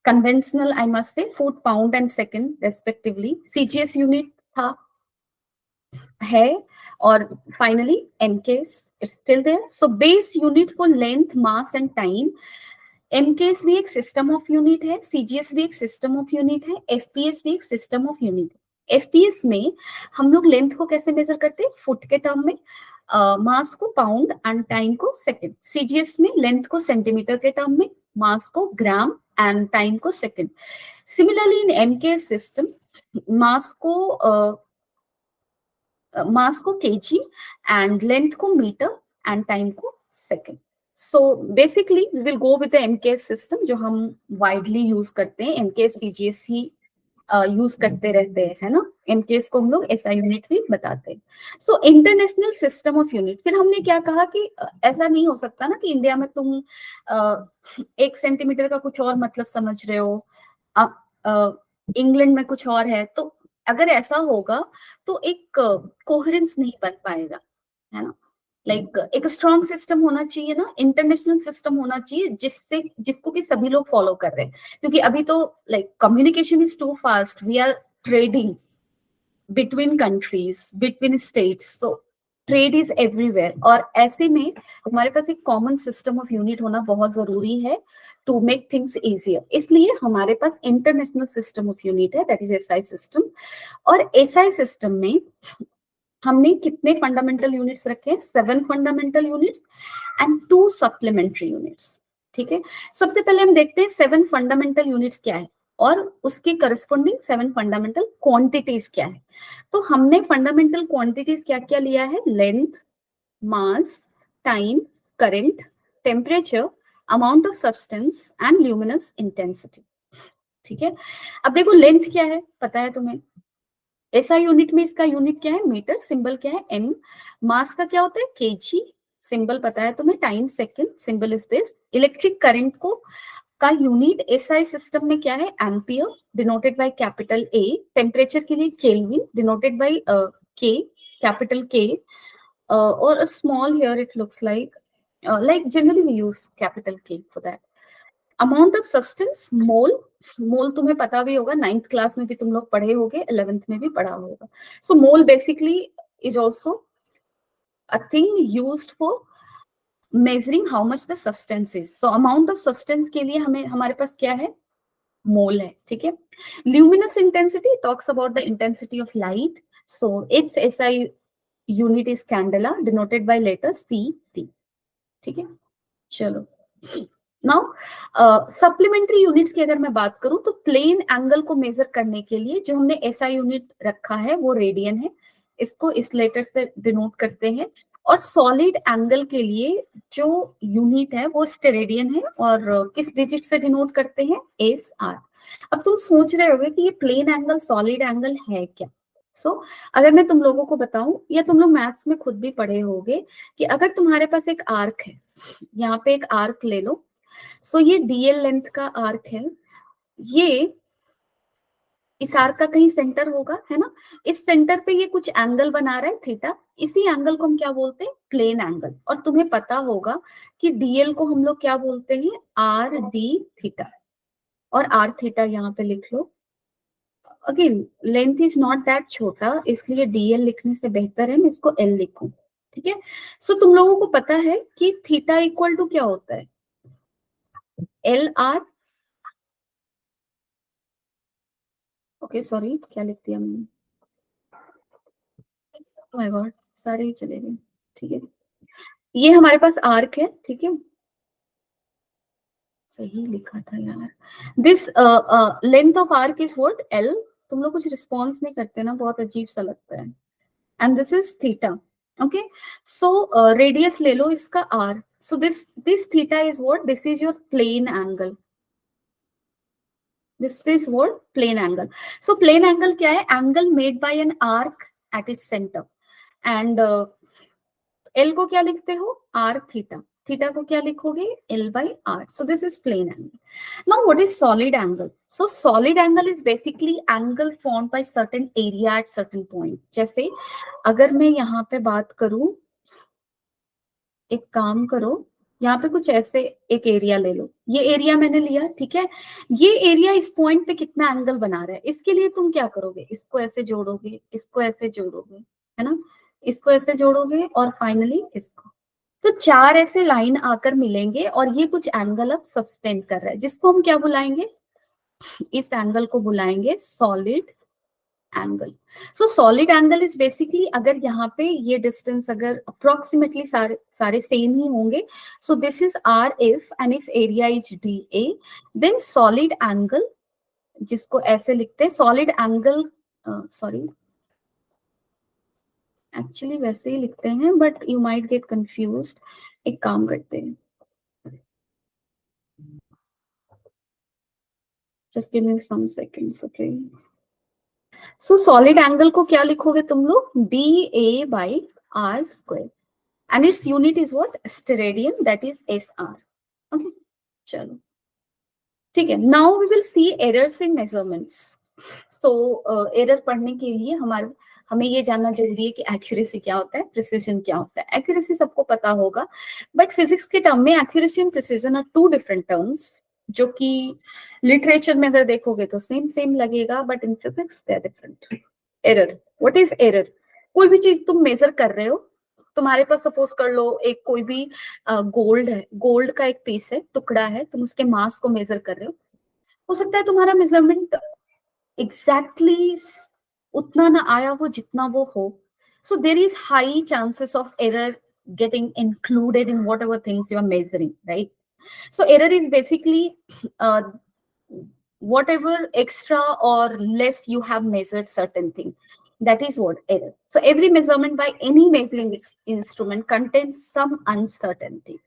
conventional, I must say, foot, pound and second respectively. CGS unit था, है, और finally MKS is still there. So base unit for length, mass and time. MKS भी एक system of unit है, CGS भी एक system of unit है, FPS भी एक सिस्टम ऑफ यूनिट है। एफपीएस में हम लोग लेंथ को कैसे मेजर करते हैं? फुट के टर्म में, मास को पाउंड एंड टाइम को सेकंड। सीजीएस में लेंथ को सेंटीमीटर के टर्म में, मास को ग्राम एंड टाइम को second. Similarly in MKS system, mass को मास को केजी एंड लेंथ को मीटर एंड टाइम को second. So basically we will go with the MKS system जो हम वाइडली यूज करते हैं। एमकेएस सीजीएस ही यूज करते रहते हैं, है ना, इन केस को हम लोग एसआई यूनिट भी बताते हैं। So international system of unit, फिर हमने क्या कहा कि ऐसा नहीं हो सकता ना कि इंडिया में तुम 1 सेंटीमीटर का कुछ और मतलब समझ रहे हो, इंग्लैंड में कुछ और है, तो अगर ऐसा होगा तो एक कोहेरेंस नहीं बन पाएगा, है ना। लाइक एक स्ट्रॉन्ग सिस्टम होना चाहिए ना, इंटरनेशनल सिस्टम होना चाहिए जिससे जिसको कि सभी लोग फॉलो कर रहे हैं, क्योंकि अभी तो like communication is too fast, we are trading between countries, between states, so trade is everywhere, और ऐसे में हमारे पास एक कॉमन सिस्टम ऑफ यूनिट होना बहुत जरूरी है टू मेक थिंग्स इजियर। इसलिए हमारे पास इंटरनेशनल सिस्टम ऑफ यूनिट है, दैट इज एसआई सिस्टम। और एसआई सिस्टम में हमने कितने फंडामेंटल यूनिट्स रखे हैं? 7 fundamental units and 2 supplementary units. ठीक है, सबसे पहले हम देखते हैं 7 फंडामेंटल यूनिट्स क्या है और उसके करस्पॉन्डिंग 7 फंडामेंटल क्वांटिटीज क्या है। तो हमने फंडामेंटल क्वांटिटीज क्या क्या लिया है? Length, mass, time, current, temperature, amount of substance and luminous intensity. ठीक है, अब देखो लेंथ क्या है, पता है तुम्हें? एसआई यूनिट में इसका यूनिट क्या है? मीटर, सिंबल क्या है? एम। मास का क्या होता है? केजी, सिंबल पता है तुम्हें? Time second, symbol is this. Electric current को का यूनिट एसआई सिस्टम में क्या है? Ampere, denoted by capital A. Temperature के लिए kelvin, denoted by K, capital K, और small here it looks like generally we use capital K for that. Amount of substance, mole, mole तुम्हें पता भी होगा, 9th क्लास में भी तुम लोग पढ़े होगे, 11th में भी पढ़ा होगा। So mole basically is also a thing used for measuring how much the substance is. So amount of substance के लिए हमें हमारे पास क्या है? मोल है। ठीक है, luminous intensity talks about the intensity of light, so it's SI unit is candela, denoted by letter C T. ठीक है, चलो नाउ सप्लीमेंट्री यूनिट्स की अगर मैं बात करूं तो प्लेन एंगल को मेजर करने के लिए जो हमने एसआई यूनिट रखा है वो रेडियन है, इसको इस लेटर से डिनोट करते हैं। और सॉलिड एंगल के लिए जो यूनिट है वो स्टेरेडियन है, और किस डिजिट से डिनोट करते हैं? S R. अब तुम सोच रहे होगे कि ये प्लेन एंगल सॉलिड एंगल है क्या? अगर मैं तुम लोगों को बताऊं, या तुम लोग मैथ्स में खुद भी पढ़े होगे कि अगर तुम्हारे पास एक आर्क है, यहाँ पे एक आर्क ले लो, ये डीएल लेंथ का आर्क है, ये इस आर्क का कहीं सेंटर होगा, है ना। इस सेंटर पे ये कुछ एंगल बना रहा है थीटा, इसी एंगल को हम क्या बोलते हैं? Plane angle. और तुम्हें पता होगा कि डीएल को हम लोग क्या बोलते हैं? आर डी थीटा, और आर थीटा यहाँ पे लिख लो। Again length is not that छोटा, इसलिए डीएल लिखने से बेहतर है मैं इसको एल लिखूं। ठीक है, तुम लोगों को पता है कि थीटा इक्वल टू क्या होता है? एल आर, ओके सॉरी क्या लिख दिया मैंने, माय गॉड, सारे ही चले गए। ठीक है, ये हमारे पास आर्क है, ठीक है, सही लिखा था यार। This length of arc is what? L. तुम लोग कुछ रिस्पॉन्स नहीं करते ना, बहुत अजीब सा लगता है। And this is theta. Okay, radius ले लो इसका R, so this theta is what? This is your plane angle, this is what? Plane angle. Plane angle क्या है? Angle made by an arc at its centre. And L को क्या लिखते हो? Are theta. Theta को क्या लिखोगे? L by R. So this is plane angle. Now what is solid angle? Solid angle is basically angle formed by certain area at certain point. जैसे अगर मैं यहाँ पे बात करूं, एक काम करो, यहाँ पे कुछ ऐसे एक एरिया ले लो, ये एरिया मैंने लिया, ठीक है। ये एरिया इस पॉइंट पे कितना एंगल बना रहा है, इसके लिए तुम क्या करोगे? इसको ऐसे जोड़ोगे, इसको ऐसे जोड़ोगे, है ना, इसको ऐसे जोड़ोगे, और फाइनली इसको। तो 4 ऐसे लाइन आकर मिलेंगे और ये कुछ एंगल अब सब्सटेंड कर रहा है, जिसको हम क्या बुलाएंगे? इस एंगल को बुलाएंगे solid angle. Solid angle is basically, अगर यहाँ पे ये डिस्टेंस अगर अप्रोक्सीमेटली सारे सारे सेम ही होंगे, so this is R if, and if area is D A, then solid angle, जिसको ऐसे लिखते हैं सॉलिड एंगल, सॉरी एक्चुअली वैसे ही लिखते हैं but you might get confused. एक काम करते हैं, just give me some seconds, okay? सो सॉलिड एंगल को क्या लिखोगे तुम लोग, DA/R², and its unit is what, steradian, that is SR. Okay, चलो ठीक है. Now we will see errors in measurements. So error पढ़ने के लिए हमें ये जानना जरूरी है कि एक्यूरेसी क्या होता है, प्रिसीजन क्या होता है. एक्यूरेसी सबको पता होगा, बट फिजिक्स के टर्म में accuracy and precision are two different terms, जो कि लिटरेचर में अगर देखोगे तो सेम सेम लगेगा, but in physics they are different. Error, what is error? कोई भी चीज तुम मेजर कर रहे हो, तुम्हारे पास सपोज कर लो एक कोई भी गोल्ड है, गोल्ड का एक पीस है, टुकड़ा है, तुम उसके मास को मेजर कर रहे हो सकता है तुम्हारा मेजरमेंट एग्जैक्टली उतना ना आया हो जितना वो हो. So there is high chances of error getting included in whatever things you are measuring, right? So error is basically whatever extra or less you have measured certain thing. That is what error. So every measurement by any measuring instrument contains some uncertainty.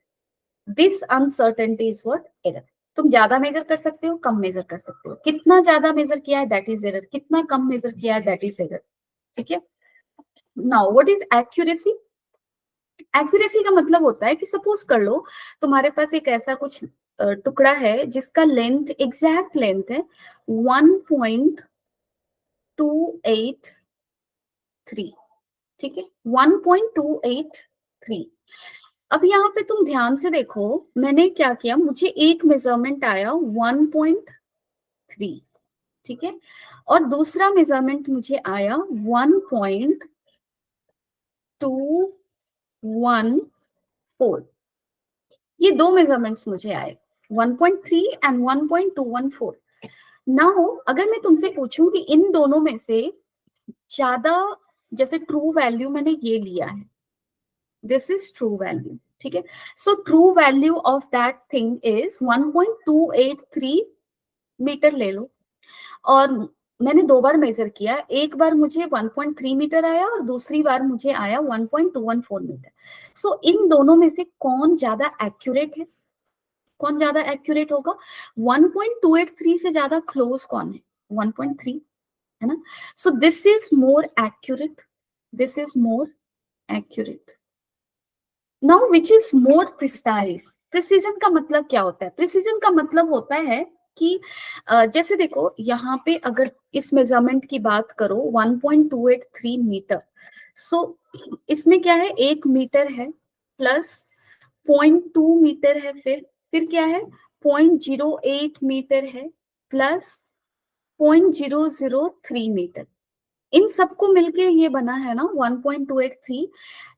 This uncertainty is what error. तुम ज्यादा major कर सकते हो, कम major कर सकते हो. कितना ज्यादा मेजर किया है, दैट इज एरर. कितना कम मेजर किया है, दैट इज एरर. ठीक है. Now what is accuracy? Accuracy का मतलब होता है कि सपोज कर लो तुम्हारे पास एक ऐसा कुछ टुकड़ा है जिसका लेंथ, एग्जैक्ट लेंथ है 1.283. ठीक है, 1.283. अब यहाँ पे तुम ध्यान से देखो, मैंने क्या किया, मुझे एक मेजरमेंट आया 1.3. ठीक है, और दूसरा मेजरमेंट मुझे आया 1.214. ये दो मेजरमेंट्स मुझे आए, 1.3 एंड 1.214. नाउ अगर मैं तुमसे पूछूं कि इन दोनों में से ज्यादा, जैसे ट्रू वैल्यू मैंने ये लिया है, दिस इज ट्रू वैल्यू. ठीक है, so true value of that thing is 1.283 metre ले लो. और मैंने दो बार मेजर किया, एक बार मुझे 1.3 मीटर आया और दूसरी बार मुझे आया 1.214 मीटर. सो इन दोनों में से कौन ज्यादा एक्यूरेट है? कौन ज्यादा एक्यूरेट होगा? 1.283 से ज्यादा क्लोज कौन है? 1.3, है ना. सो this is more accurate, this is more accurate. Now which is more precise? Precision का मतलब क्या होता है? प्रिसीजन का मतलब होता है कि जैसे देखो यहाँ पे अगर इस मेजरमेंट की बात करो 1.283 मीटर, सो इसमें क्या है, 1 मीटर है प्लस 0.2 मीटर है, फिर क्या है, 0.08 मीटर है प्लस 0.003 मीटर. इन सबको मिलके ये बना है ना 1.283.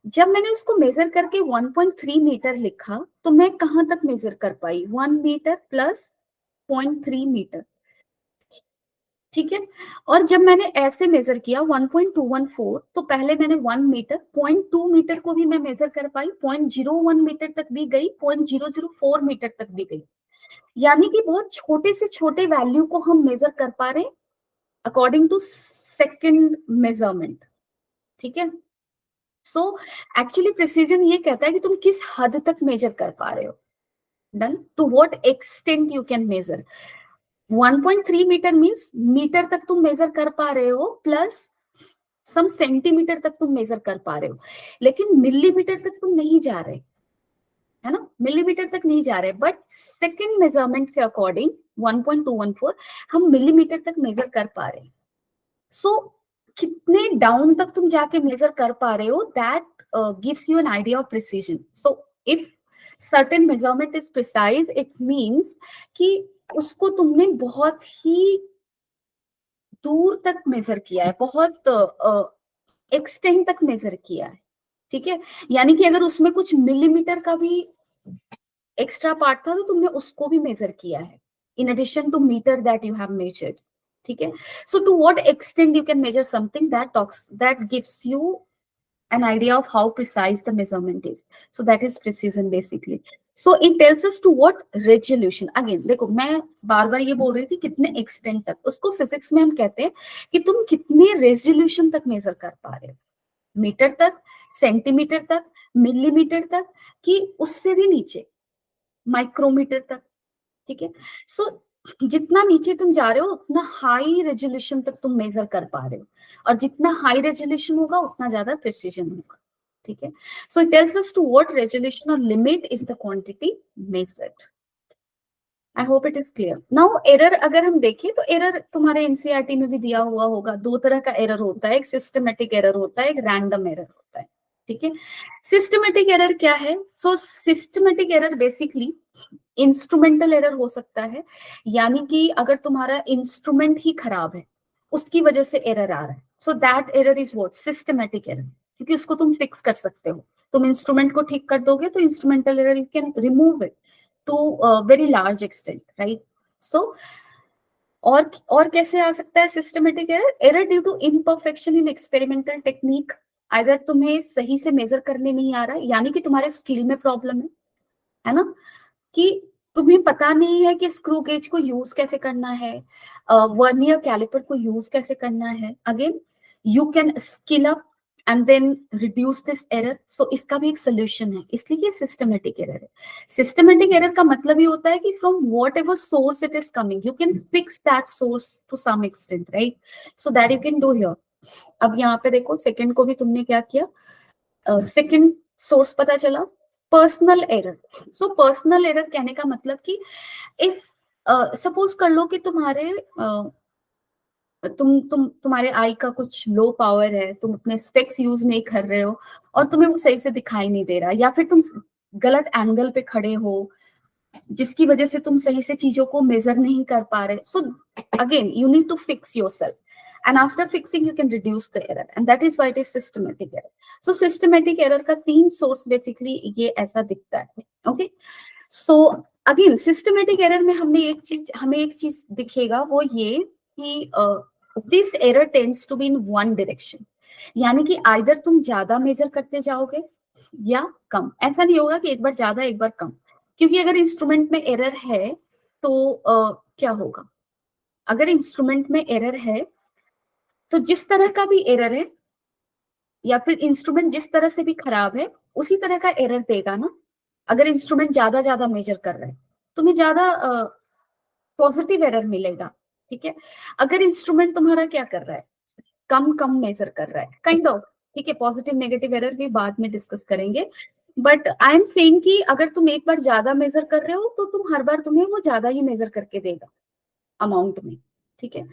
जब मैंने उसको मेजर करके 1.3 मीटर लिखा तो मैं कहां तक मेजर कर पाई? 1 मीटर प्लस 0.3 मीटर. ठीक है, और जब मैंने ऐसे मेजर किया 1.214, तो पहले मैंने 1 मीटर, 0.2 मीटर को भी मैं मेजर कर पाई, 0.01 मीटर तक भी गई, 0.004 मीटर तक भी गई. यानी कि बहुत छोटे से छोटे वैल्यू को हम मेजर कर पा रहे अकॉर्डिंग टू सेकंड मेजरमेंट. ठीक है, सो एक्चुअली प्रिसीजन ये कहता है कि तुम किस हद तक मेजर कर पा रहे हो. Done, to what extent you can measure. 1.3 metre means metre तक तुम मेजर कर पा रहे हो प्लस सम सेंटीमीटर तक तुम मेजर कर पा रहे हो, लेकिन मिलीमीटर तक तुम नहीं जा रहे, है ना, मिलीमीटर तक नहीं जा रहे. बट सेकंड मेजरमेंट के अकॉर्डिंग 1.214 हम मिलीमीटर तक मेजर कर पा रहे हैं. सो कितने डाउन तक तुम जाके मेजर कर पा रहे हो, that gives you an idea of precision. So if certain measurement is precise, it means कि उसको तुमने बहुत ही दूर तक मेजर किया है, बहुत एक्सटेंट तक मेजर किया है. ठीक है, यानी कि अगर उसमें कुछ मिलीमीटर का भी एक्स्ट्रा पार्ट था तो तुमने उसको भी मेजर किया है, in addition to metre that you have measured. ठीक है, so to what extent you can measure something, that gives you an idea of how precise the measurement is. So that is precision basically. So it tells us to what resolution. Again देखो, मैं बार बार ये बोल रही थी कितने extent तक, उसको physics में हम कहते हैं कि तुम कितने रेजोल्यूशन तक मेजर कर पा रहे हो, मीटर तक, सेंटीमीटर तक, मिलीमीटर तक, कि उससे भी नीचे माइक्रोमीटर तक. ठीक है, सो जितना नीचे तुम जा रहे हो उतना हाई रेजोल्यूशन तक तुम मेजर कर पा रहे हो, और जितना हाई रेजोल्यूशन होगा उतना ज्यादा प्रिसीजन होगा, ठीक है। So it tells us to what resolution और limit is the quantity measured. I hope it is clear now. Error अगर हम देखें तो एरर तुम्हारे एनसीईआरटी में भी दिया हुआ होगा, दो तरह का एरर होता है, एक सिस्टमेटिक एरर होता है, एक रैंडम एरर होता है, ठीक है। सिस्टमेटिक एरर क्या है? So systematic error basically instrumental error हो सकता है, यानी कि अगर तुम्हारा इंस्ट्रूमेंट ही खराब है उसकी वजह से एरर आ रहा है, so that error is what systematic error, क्योंकि उसको तुम फिक्स कर सकते हो। तुम इंस्ट्रूमेंट को ठीक कर दोगे तो instrumental error you can remove it to very large extent, right. So और कैसे आ सकता है systematic error? Error due to imperfection in experimental technique, अगर तुम्हें सही से मेजर करने नहीं आ रहा है, यानी कि तुम्हारे स्किल में प्रॉब्लम है ना, कि तुम्हें पता नहीं है कि स्क्रू गेज को यूज कैसे करना है, वर्नियर कैलिपर को यूज कैसे करना है। Again you can skill up and then reduce this error. So इसका भी एक सोल्यूशन है, इसलिए ये सिस्टमेटिक एरर है। सिस्टमेटिक एरर का मतलब ये होता है कि from whatever source it is coming you can fix that source to some extent, right. So that you can do here. अब यहाँ पे देखो सेकंड को भी तुमने क्या किया, सेकंड सोर्स पता चला, personal error. So personal error कहने का मतलब कि इफ सपोज कर लो कि तुम्हारे आई का कुछ लो पावर है, तुम अपने स्पेक्स यूज नहीं कर रहे हो और तुम्हें वो सही से दिखाई नहीं दे रहा, या फिर तुम गलत एंगल पे खड़े हो जिसकी वजह से तुम सही से चीजों को मेजर नहीं कर पा रहे। So again you need to fix yourself, and after fixing you can reduce the error, and that is why it is systematic error. So systematic error का तीन सोर्स बेसिकली ये ऐसा दिखता है, okay. So again systematic error में हमें एक चीज दिखेगा, वो ये कि this error tends to be in one direction, यानी कि आइदर तुम ज्यादा मेजर करते जाओगे या कम। ऐसा नहीं होगा कि एक बार ज्यादा एक बार कम, क्योंकि अगर इंस्ट्रूमेंट में एरर है तो क्या होगा? अगर इंस्ट्रूमेंट में एरर है तो जिस तरह का भी एरर है या फिर इंस्ट्रूमेंट जिस तरह से भी खराब है उसी तरह का एरर देगा ना। अगर इंस्ट्रूमेंट ज्यादा ज्यादा मेजर कर रहा है तुम्हें ज्यादा पॉजिटिव एरर मिलेगा, ठीक है। अगर इंस्ट्रूमेंट तुम्हारा क्या कर रहा है, कम कम मेजर कर रहा है, काइंड ऑफ, ठीक है। पॉजिटिव नेगेटिव एरर भी बाद में डिस्कस करेंगे, बट आई एम सेइंग कि अगर तुम एक बार ज्यादा मेजर कर रहे हो तो तुम हर बार तुम्हें वो ज्यादा ही मेजर करके देगा अमाउंट में, ठीक है।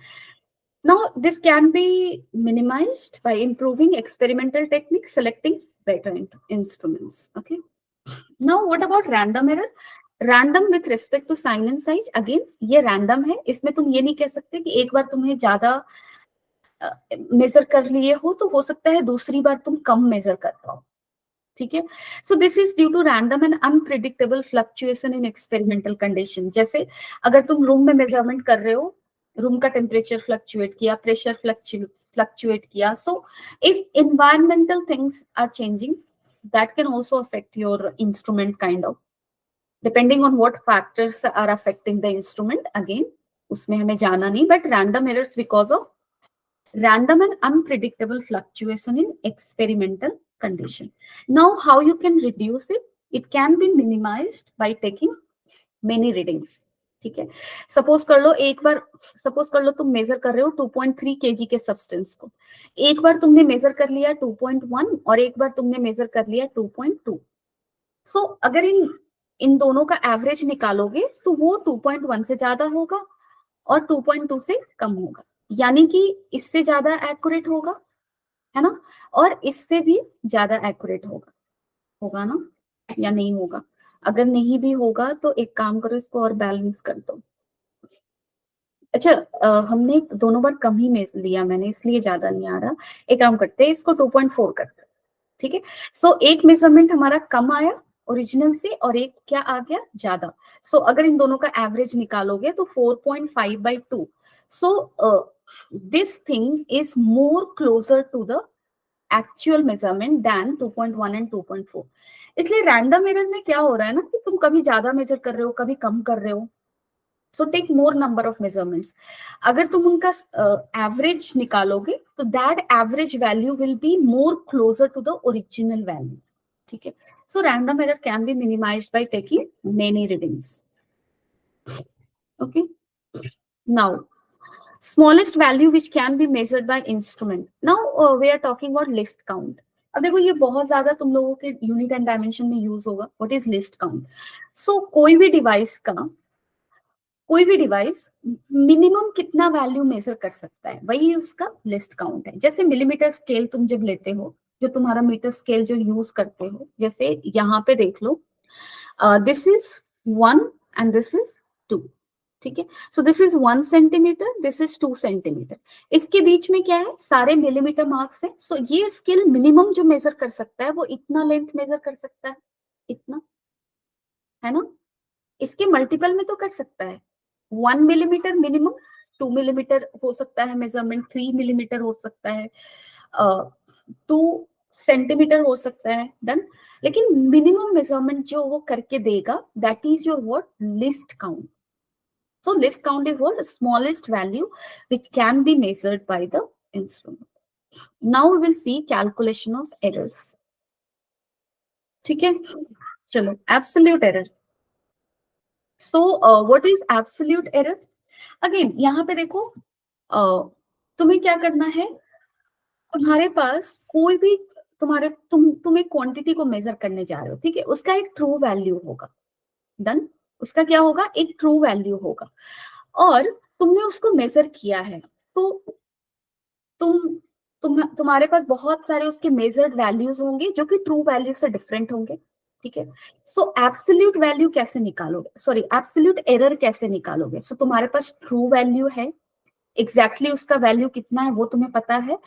Now, this can be minimized by improving experimental techniques, selecting better instruments. Okay. Now, what about random error? Random with respect to sign and size. Again, ये random है. इसमें तुम ये नहीं कह सकते कि एक बार तुम्हें ज्यादा मेजर कर लिए हो सकता है दूसरी बार तुम कम मेजर कर पाओ, ठीक है। So this is due to random and unpredictable fluctuation in experimental condition. जैसे अगर तुम रूम में मेजरमेंट कर रहे हो, रूम का टेम्परेचर फ्लक्चुएट किया, प्रेशर फ्लक्चुएट किया, so if environmental things are changing that can also affect your instrument kind of, depending on what factors are affecting the instrument. Again उसमें हमें जाना नहीं, but random errors because of random and unpredictable fluctuation in experimental condition. Now, how you can reduce it? It can be minimized by taking many readings. ठीक है। Suppose कर लो तुम major कर रहे हो 2.3 kg के सब्सटेंस को, एक बार तुमने मेजर कर लिया 2.1 और एक बार तुमने मेजर कर लिया 2.2। सो अगर इन दोनों का एवरेज निकालोगे तो वो 2.1 से ज्यादा होगा और 2.2 से कम होगा, यानी कि इससे ज्यादा एक्यूरेट होगा, है ना, और इससे भी ज्यादा एक्यूरेट होगा ना, या नहीं होगा? अगर नहीं भी होगा तो एक काम करो, इसको और बैलेंस कर दो। अच्छा, हमने दोनों बार कम ही मेज लिया मैंने, इसलिए ज्यादा नहीं आ रहा। एक काम करते हैं, इसको 2.4 करते हैं, ठीक है। सो एक मेजरमेंट हमारा कम आया ओरिजिनल से और एक क्या आ गया ज्यादा। सो अगर इन दोनों का एवरेज निकालोगे तो 4.5/2। So this thing is more closer to the actual measurement than 2.1 and 2.4। इसलिए रैंडम एरर में क्या हो रहा है ना कि तुम कभी ज्यादा मेजर कर रहे हो कभी कम कर रहे हो, so take more number of measurements. अगर तुम उनका एवरेज निकालोगे तो that average value will be more closer to the original value, ठीक है। So random error can be minimised by taking many readings, okay. Now, smallest value which can be measured by instrument. Now we are talking about list count. अब देखो ये बहुत ज्यादा तुम लोगों के यूनिट एंड डायमेंशन में यूज होगा. What is least count? So कोई भी डिवाइस मिनिमम कितना वैल्यू मेजर कर सकता है, वही उसका लिस्ट काउंट है. जैसे मिलीमीटर स्केल तुम जब लेते हो, जो तुम्हारा मीटर स्केल जो यूज करते हो, जैसे यहाँ पे देख लो, this is 1 and this is 2. ठीक है, so this is 1 centimetre, this is 2 centimetre. इसके बीच में क्या है, सारे मिलीमीटर मार्क्स है. सो ये स्केल मिनिमम जो मेजर कर सकता है वो इतना लेंथ मेजर कर सकता है, इतना, है ना. इसके मल्टीपल में तो कर सकता है. 1 मिलीमीटर मिनिमम, 2 मिलीमीटर हो सकता है मेजरमेंट, 3 मिलीमीटर हो सकता है, 2 सेंटीमीटर हो सकता है, डन. लेकिन मिनिमम मेजरमेंट जो वो करके देगा, that is your what, list count. So list count is what? Smallest value which can be measured by the instrument. Now we will see calculation of errors. ठीक है, चलो absolute error. So what is absolute error? Again यहाँ पे देखो, तुम्हें क्या करना है, तुम्हारे पास कोई भी तुम एक क्वांटिटी को मेजर करने जा रहे हो, ठीक है, उसका एक ट्रू वैल्यू होगा, डन. उसका क्या होगा, एक ट्रू वैल्यू होगा, और तुमने उसको मेजर किया है. तो तुम्हारे पास बहुत सारे उसके मेजर्ड वैल्यूज होंगे जो कि ट्रू वैल्यू से डिफरेंट होंगे. ठीक है, सो एब्सोल्यूट वैल्यू कैसे निकालोगे, सॉरी एब्सोल्यूट एरर कैसे निकालोगे. सो तुम्हारे पास ट्रू वैल्यू है, एग्जैक्टली उसका वैल्यू कितना है वो तुम्हें पता है,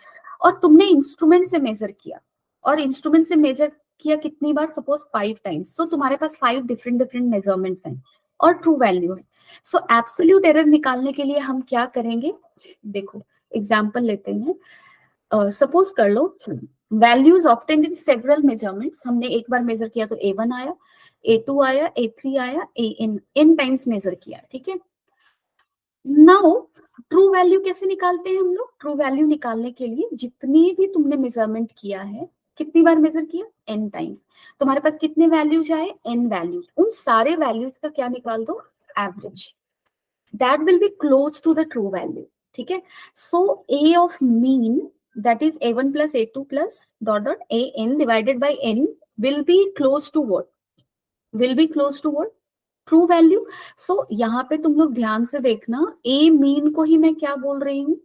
और तुमने इंस्ट्रूमेंट से मेजर किया, और इंस्ट्रूमेंट से मेजर किया कितनी बार, सपोज 5 टाइम्स. सो तुम्हारे पास 5 डिफरेंट डिफरेंट मेजरमेंट्स हैं और ट्रू वैल्यू है. सो एब्सोल्यूट एरर निकालने के लिए हम क्या करेंगे, देखो एग्जाम्पल लेते हैं. सपोज कर लो, values obtained in several measurements. हमने एक बार मेजर किया तो A1 आया, A2 आया, A3 आया, n टाइम्स मेजर किया. ठीक है, नाउ ट्रू वैल्यू कैसे निकालते हैं हम लोग. ट्रू वैल्यू निकालने के लिए जितनी भी तुमने मेजरमेंट किया है, कितनी बार मेजर किया, n टाइम्स. तुम्हारे पास कितने वैल्यूज आए, n वैल्यूज. उन सारे वैल्यूज का क्या निकाल दो, average. That will be close to the true value. ठीक है, so a of mean, that is a1 plus a2 plus dot dot an divided by n will be close to what, will be close to what, true value. so यहाँ पे तुम लोग ध्यान से देखना, a mean को ही मैं क्या बोल रही हूँ,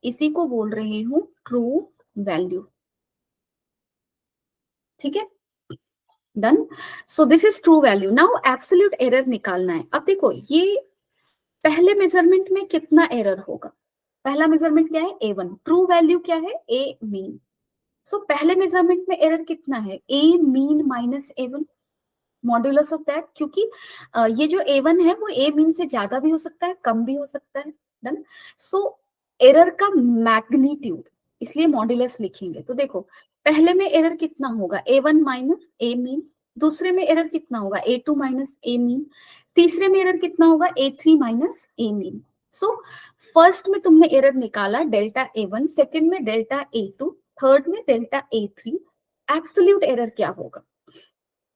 इसी को बोल रही हूँ true value. ठीक है, done. So this is true value. Now absolute error निकालना है. अब देखो ये पहले मेजरमेंट में कितना एरर होगा, पहला मेजरमेंट क्या है, A1, ट्रू वैल्यू क्या है, A मीन. सो पहले मेजरमेंट में एरर कितना है, A mean minus A1, modulus of that. क्योंकि ये जो A1 है वो A मीन से ज्यादा भी हो सकता है, कम भी हो सकता है, डन. सो एरर का मैग्नीट्यूड, इसलिए मॉड्यूलस लिखेंगे. तो देखो पहले में एरर कितना होगा, A1 माइनस A मीन. दूसरे में एरर कितना होगा, A2 माइनस A मीन. तीसरे में एरर कितना होगा, A3 minus A mean. So first में तुमने एरर निकाला डेल्टा A1, सेकंड में डेल्टा A2, थर्ड में डेल्टा A3. एब्सोल्यूट एरर क्या होगा,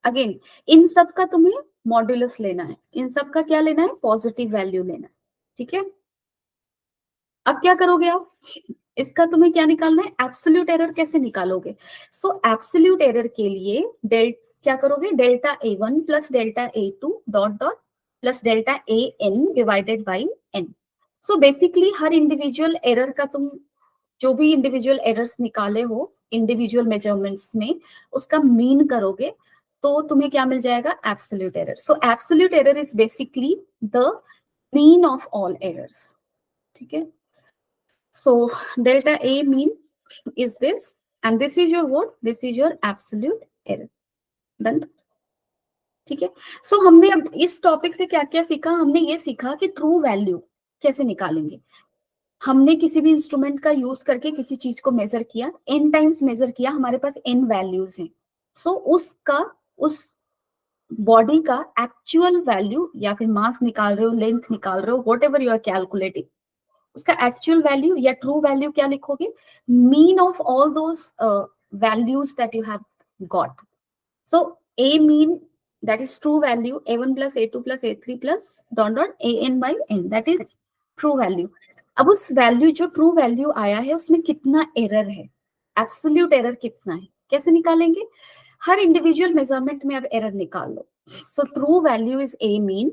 अगेन इन सब का तुम्हें मॉड्यूलस लेना है, इन सब का क्या लेना है, पॉजिटिव वैल्यू लेना है. ठीक है, अब क्या करोगे आप, इसका तुम्हें क्या निकालना है, एब्सोल्यूट एरर कैसे निकालोगे. सो एब्सोल्यूट एरर के लिए क्या करोगे, delta A1 plus delta A2 dot dot plus delta AN divided by n. So basically her individual error का तुम जो भी इंडिविजुअल एरर्स निकाले हो इंडिविजुअल मेजरमेंट्स में, उसका मीन करोगे तो तुम्हें क्या मिल जाएगा, absolute error. So absolute error is basically the mean of all errors. ठीक है, so delta A mean is this and this is your what, this is your absolute error. Done. ठीक है, सो हमने अब इस टॉपिक से क्या क्या सीखा, हमने ये सीखा कि ट्रू वैल्यू कैसे निकालेंगे. हमने किसी भी इंस्ट्रूमेंट का यूज करके किसी चीज को मेजर किया, n टाइम्स मेजर किया, हमारे पास n वैल्यूज हैं. सो उसका उस बॉडी का एक्चुअल वैल्यू या फिर मास निकाल रहे हो, लेंथ निकाल रहे हो, whatever you are calculating, उसका एक्चुअल वैल्यू या ट्रू वैल्यू क्या लिखोगे, mean of all those values that you have got. So A mean, that is true value, A1 plus A2 plus A3 plus dot dot AN by N, that is true value. अब उस value जो true value आया है उसमें कितना error है, absolute error कितना है, कैसे निकालेंगे? हर इंडिविजुअल मेजरमेंट में अब एरर निकाल लो। So true value is a mean,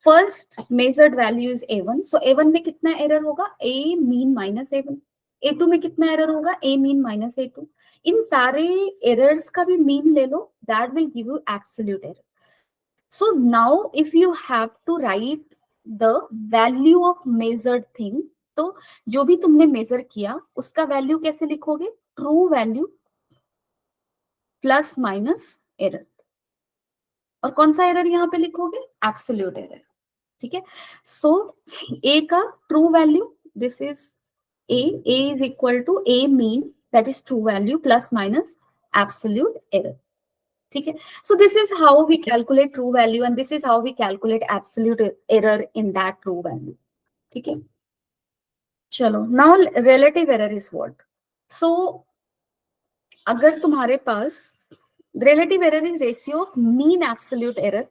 first measured value is A1, so A1 में कितना एरर होगा, ए मीन माइनस A1। A2 में कितना एरर होगा, ए मीन माइनस A2। इन सारे एरर्स का भी मीन ले लो, that will give you absolute error. So now if you have to write the value of measured thing, तो जो भी तुमने मेजर किया उसका वैल्यू कैसे लिखोगे, true value plus minus error. और कौन सा एरर यहाँ पे लिखोगे, एब्सोल्यूट एरर। ठीक है, सो ए का true value, this is A is equal to A mean, that is true value plus minus absolute error. ठीक है, so this is how we calculate true value and this is how we calculate absolute error in that true value. ठीक है, चलो now relative error is what. So अगर तुम्हारे पास relative error is ratio of mean absolute error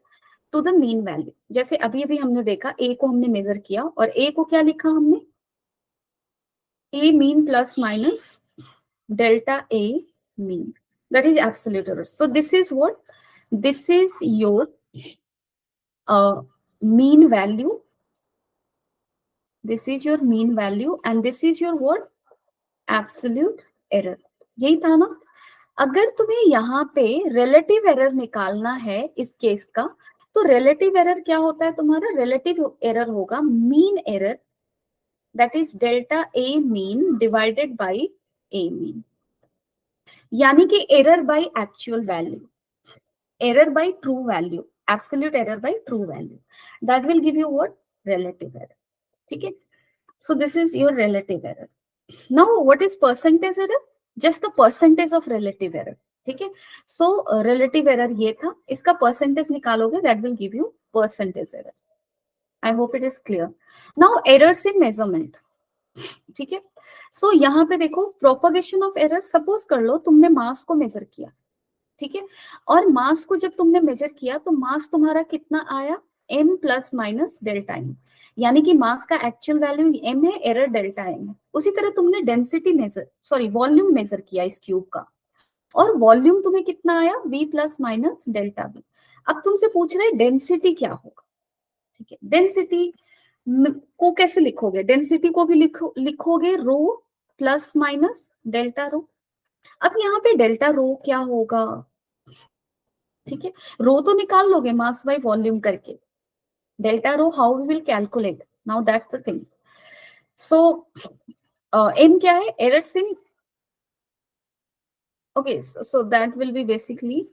to the mean value. जैसे अभी अभी हमने देखा, ए को हमने मेजर किया और ए को क्या लिखा हमने, A mean plus minus delta A mean, that is absolute error. So this is what, this is your mean value, this is your mean value and this is your what, absolute error। यही था ना। अगर तुम्हें यहाँ पे relative error निकालना है इस केस का, तो रिलेटिव एरर क्या होता है तुम्हारा, रिलेटिव एरर होगा mean error, that is delta A mean divided by A mean, यानी कि error by actual value, error by true value, absolute error by true value, that will give you what, relative error। ठीक है, so this is your relative error। now what is percentage error, just the percentage of relative error। ठीक है, so relative error ये था, इसका percentage निकालोगे, that will give you percentage error। I hope it is clear। now errors in measurement। ठीक है, so यहाँ पे देखो propagation of error, suppose कर लो तुमने मास को मेजर किया, ठीक है, और मास को जब तुमने मेजर किया तो मास तुम्हारा कितना आया, m plus minus delta M, यानी कि मास का एक्चुअल वैल्यू m है, एरर डेल्टा एम है। उसी तरह तुमने density measure, sorry volume measure किया इस क्यूब का, और वॉल्यूम तुम्हें कितना आया, v plus minus delta v। अब तुमसे पूछ रहे डेंसिटी क्या होगा। ठीक है, डेंसिटी को कैसे लिखोगे, डेंसिटी को भी लिखोगे रो प्लस माइनस डेल्टा रो। अब यहाँ पे डेल्टा रो क्या होगा, ठीक है, रो तो निकाल लोगे मास बाय वॉल्यूम करके, delta rho how we will calculate, now that's the thing. So M क्या है, errors in, okay, so that will be basically,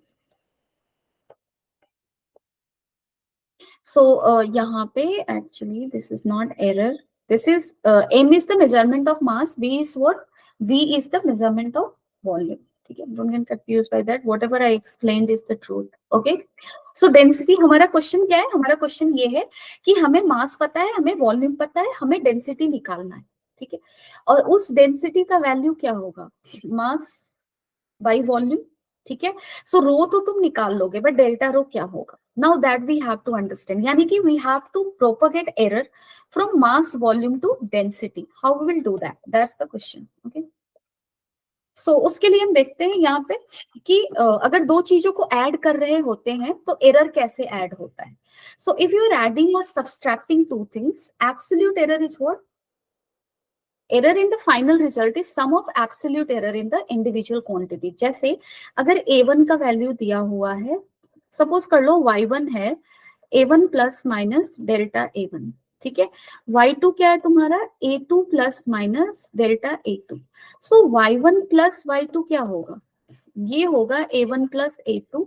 so यहाँ पे actually this is not error, this is m is the measurement of mass, v is what, v is the measurement of volume। ठीक है, don't get confused by that, whatever I explained is the truth। okay, so density, हमारा question क्या है, हमारा question ये है कि हमें मास पता है, हमें वॉल्यूम पता है, हमें डेंसिटी निकालना है। ठीक है, और उस डेंसिटी का वैल्यू क्या होगा, मास बाय वॉल्यूम। ठीक है, सो रो तो तुम निकाल लोगे, बट डेल्टा रो क्या होगा, now that we have to understand, यानी कि we have to propagate error from mass volume to density, how we will do that, that's the question। okay, so उसके लिए हम देखते हैं यहाँ पे कि अगर दो चीजों को ऐड कर रहे होते हैं तो एरर कैसे ऐड होता है। so if you are adding or subtracting two things, absolute error is what, error in the final result is sum of absolute error in the individual quantity। जैसे अगर a1 का वैल्यू दिया हुआ है, suppose कर लो y1 है a1 plus minus delta a1। ठीक है, y2 क्या है तुम्हारा, a2 plus minus delta a2। सो y1 प्लस y2 क्या होगा, ये होगा a1 plus a2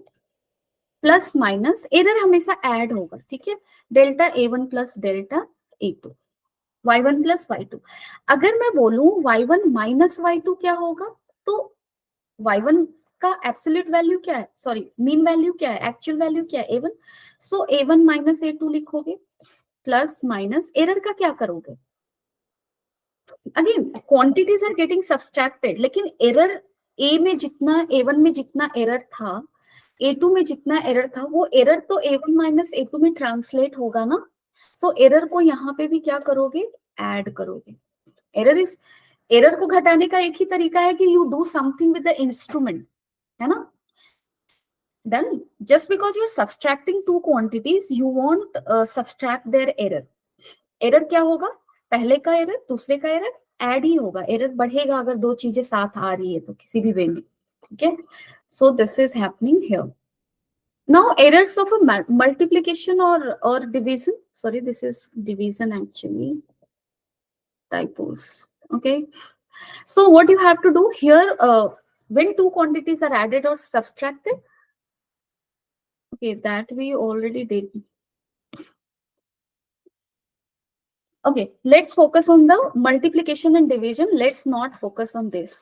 plus minus, error हमेशा ऐड होगा। ठीक है, delta a1 plus delta a2, y1 plus y2। अगर मैं बोलूं y1 माइनस y2 क्या होगा, तो y1 का एब्सोल्यूट वैल्यू क्या है, सॉरी मीन वैल्यू क्या है, एक्चुअल वैल्यू क्या है, a1। So a1 minus a2 लिखोगे, प्लस माइनस एरर का क्या करोगे, again quantities are getting subtracted, लेकिन एरर ए में जितना, a1 में जितना एरर था, a2 में जितना एरर था, वो एरर तो a1 माइनस a2 में ट्रांसलेट होगा ना। सो एरर को यहाँ पे भी क्या करोगे, ऐड करोगे. एरर को घटाने का एक ही तरीका है कि you do something with the instrument, है ना. Done. Just because you are subtracting two quantities, you want subtract their error. Error क्या होगा, पहले का एरर दूसरे का एरर ऐड ही होगा. एरर बढ़ेगा अगर दो चीजें साथ आ रही है तो किसी भी वे में. ठीक है. So this is happening here. Now errors of a multiplication or division. Sorry, this is division actually. Typos. Okay. So what you have to do here, when two quantities are added or subtracted. Okay, that we already did. Okay, let's focus on the multiplication and division. Let's not focus on this.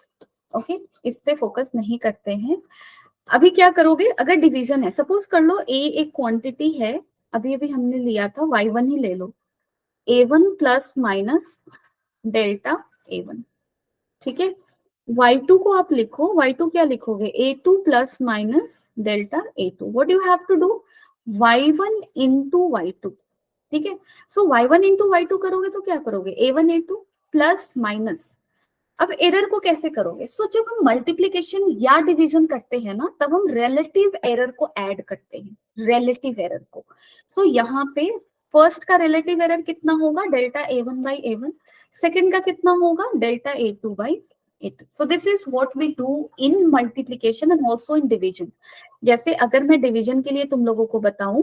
Okay, इस पे focus नहीं करते हैं. अभी क्या करोगे, अगर division है, सपोज कर लो a एक क्वांटिटी है, अभी अभी हमने लिया था y1 ही ले लो, a1 plus minus delta a1. ठीक है. y2 को आप लिखो, y2 क्या लिखोगे, a2 plus minus delta a2. What you have to do, y1 into y2. ठीक है. सो y1 इंटू y2 करोगे तो क्या करोगे, a1 a2 प्लस माइनस. अब एरर को कैसे करोगे, सो जब हम मल्टीप्लीकेशन या डिवीजन करते हैं ना, तब हम रिलेटिव एरर को ऐड करते हैं, रिलेटिव एरर को. सो यहाँ पे फर्स्ट का रिलेटिव एरर कितना होगा, delta a1 by a1. Second का कितना होगा, delta a2 by a2. So this is what we do in multiplication and also in division. जैसे अगर मैं डिवीजन के लिए तुम लोगों को बताऊं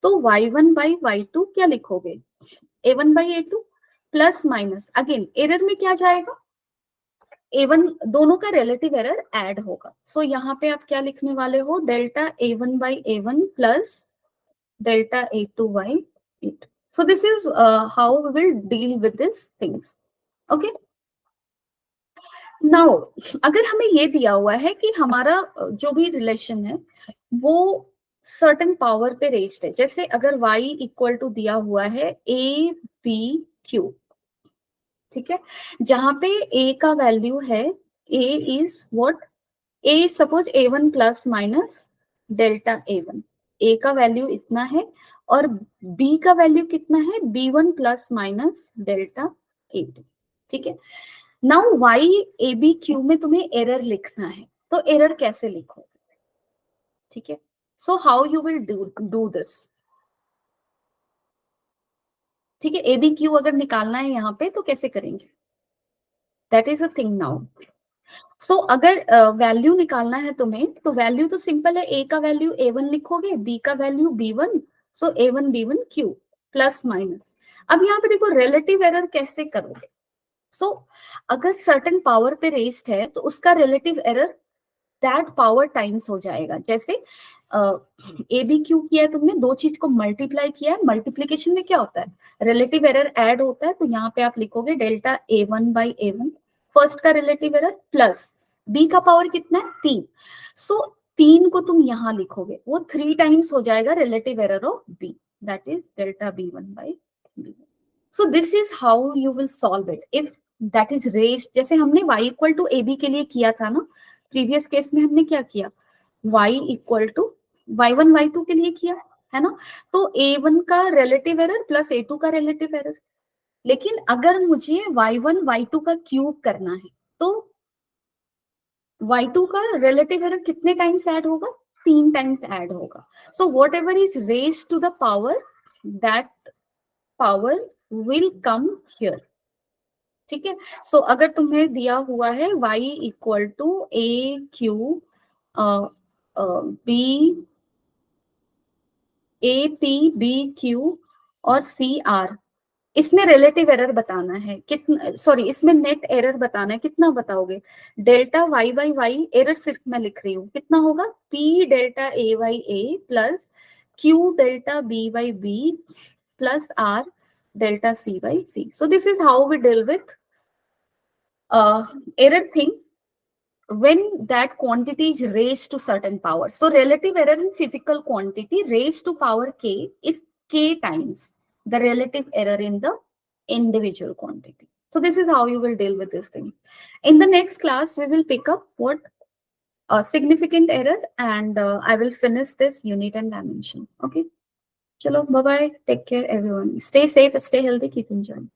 तो y1 बाई y2 क्या लिखोगे, a1 by a2 plus minus. Again error में क्या जाएगा, a1, दोनों का रिलेटिव एरर ऐड होगा. सो यहाँ पे आप क्या लिखने वाले हो, delta a1 by a1 plus delta a2 by a2. So this is how we will deal with this things. Okay. Now अगर हमें ये दिया हुआ है कि हमारा जो भी रिलेशन है वो सर्टेन पावर पे रेज्ड है, जैसे अगर y इक्वल टू दिया हुआ है a b q. ठीक है. जहां पे a का वैल्यू है, a is what, a suppose a1 plus minus delta a1. a का वैल्यू इतना है और b का वैल्यू कितना है, b1 plus minus delta a2. ठीक है. Now y a b q में तुम्हें एरर लिखना है, तो एरर कैसे लिखो. ठीक है. So how you will do this. ठीक है. ए बी क्यू अगर निकालना है यहाँ पे तो कैसे करेंगे, that is a thing now. So अगर वैल्यू निकालना है तुम्हें तो वैल्यू तो सिंपल है, a का वैल्यू a1 लिखोगे, b का वैल्यू b1. सो a1 b1 q plus minus. अब यहाँ पे देखो रिलेटिव एरर कैसे करोगे. सो अगर सर्टेन पावर पे रेस्ड है तो उसका relative error that power times हो जाएगा. जैसे ए बी क्यू किया है तुमने, दो चीज को मल्टीप्लाई किया है. मल्टीप्लीकेशन में क्या होता है, रिलेटिव एरर ऐड होता है. तो यहाँ पे आप लिखोगे delta a1 by a1, first का रिलेटिव एरर प्लस b का पावर कितना है 3. सो 3 को तुम यहाँ लिखोगे, वो 3 टाइम्स हो जाएगा relative error of b, that is delta b1 by b1. So this is how you will solve it if that is raised. जैसे हमने y equal to A B के लिए किया था ना, प्रीवियस केस में हमने क्या किया, y equal to y1 y2 के लिए किया है ना. तो a1 का रिलेटिव एरर प्लस a2 का रिलेटिव एरर. लेकिन अगर मुझे y1 y2 का क्यूब करना है तो y2 का रिलेटिव एरर कितने टाइम्स ऐड होगा, 3 टाइम्स ऐड होगा. So whatever is raised to the power, that power will come here. ठीक है. सो अगर तुम्हें दिया हुआ है y equal to a q b A P B Q और सी आर, इसमें रिलेटिव एरर बताना है कितना, सॉरी इसमें नेट एरर बताना है, कितना बताओगे, delta Y by Y. Error सिर्फ मैं लिख रही हूँ, कितना होगा, P delta A by A plus Q delta B by B plus R delta C by C. So this is how we deal with error thing when that quantity is raised to certain power. So relative error in physical quantity raised to power k is k times the relative error in the individual quantity. So this is how you will deal with this thing. In the next class, we will pick up what significant error, and I will finish this unit and dimension. Okay. Chalo, bye bye. Take care, everyone. Stay safe, stay healthy, keep enjoying.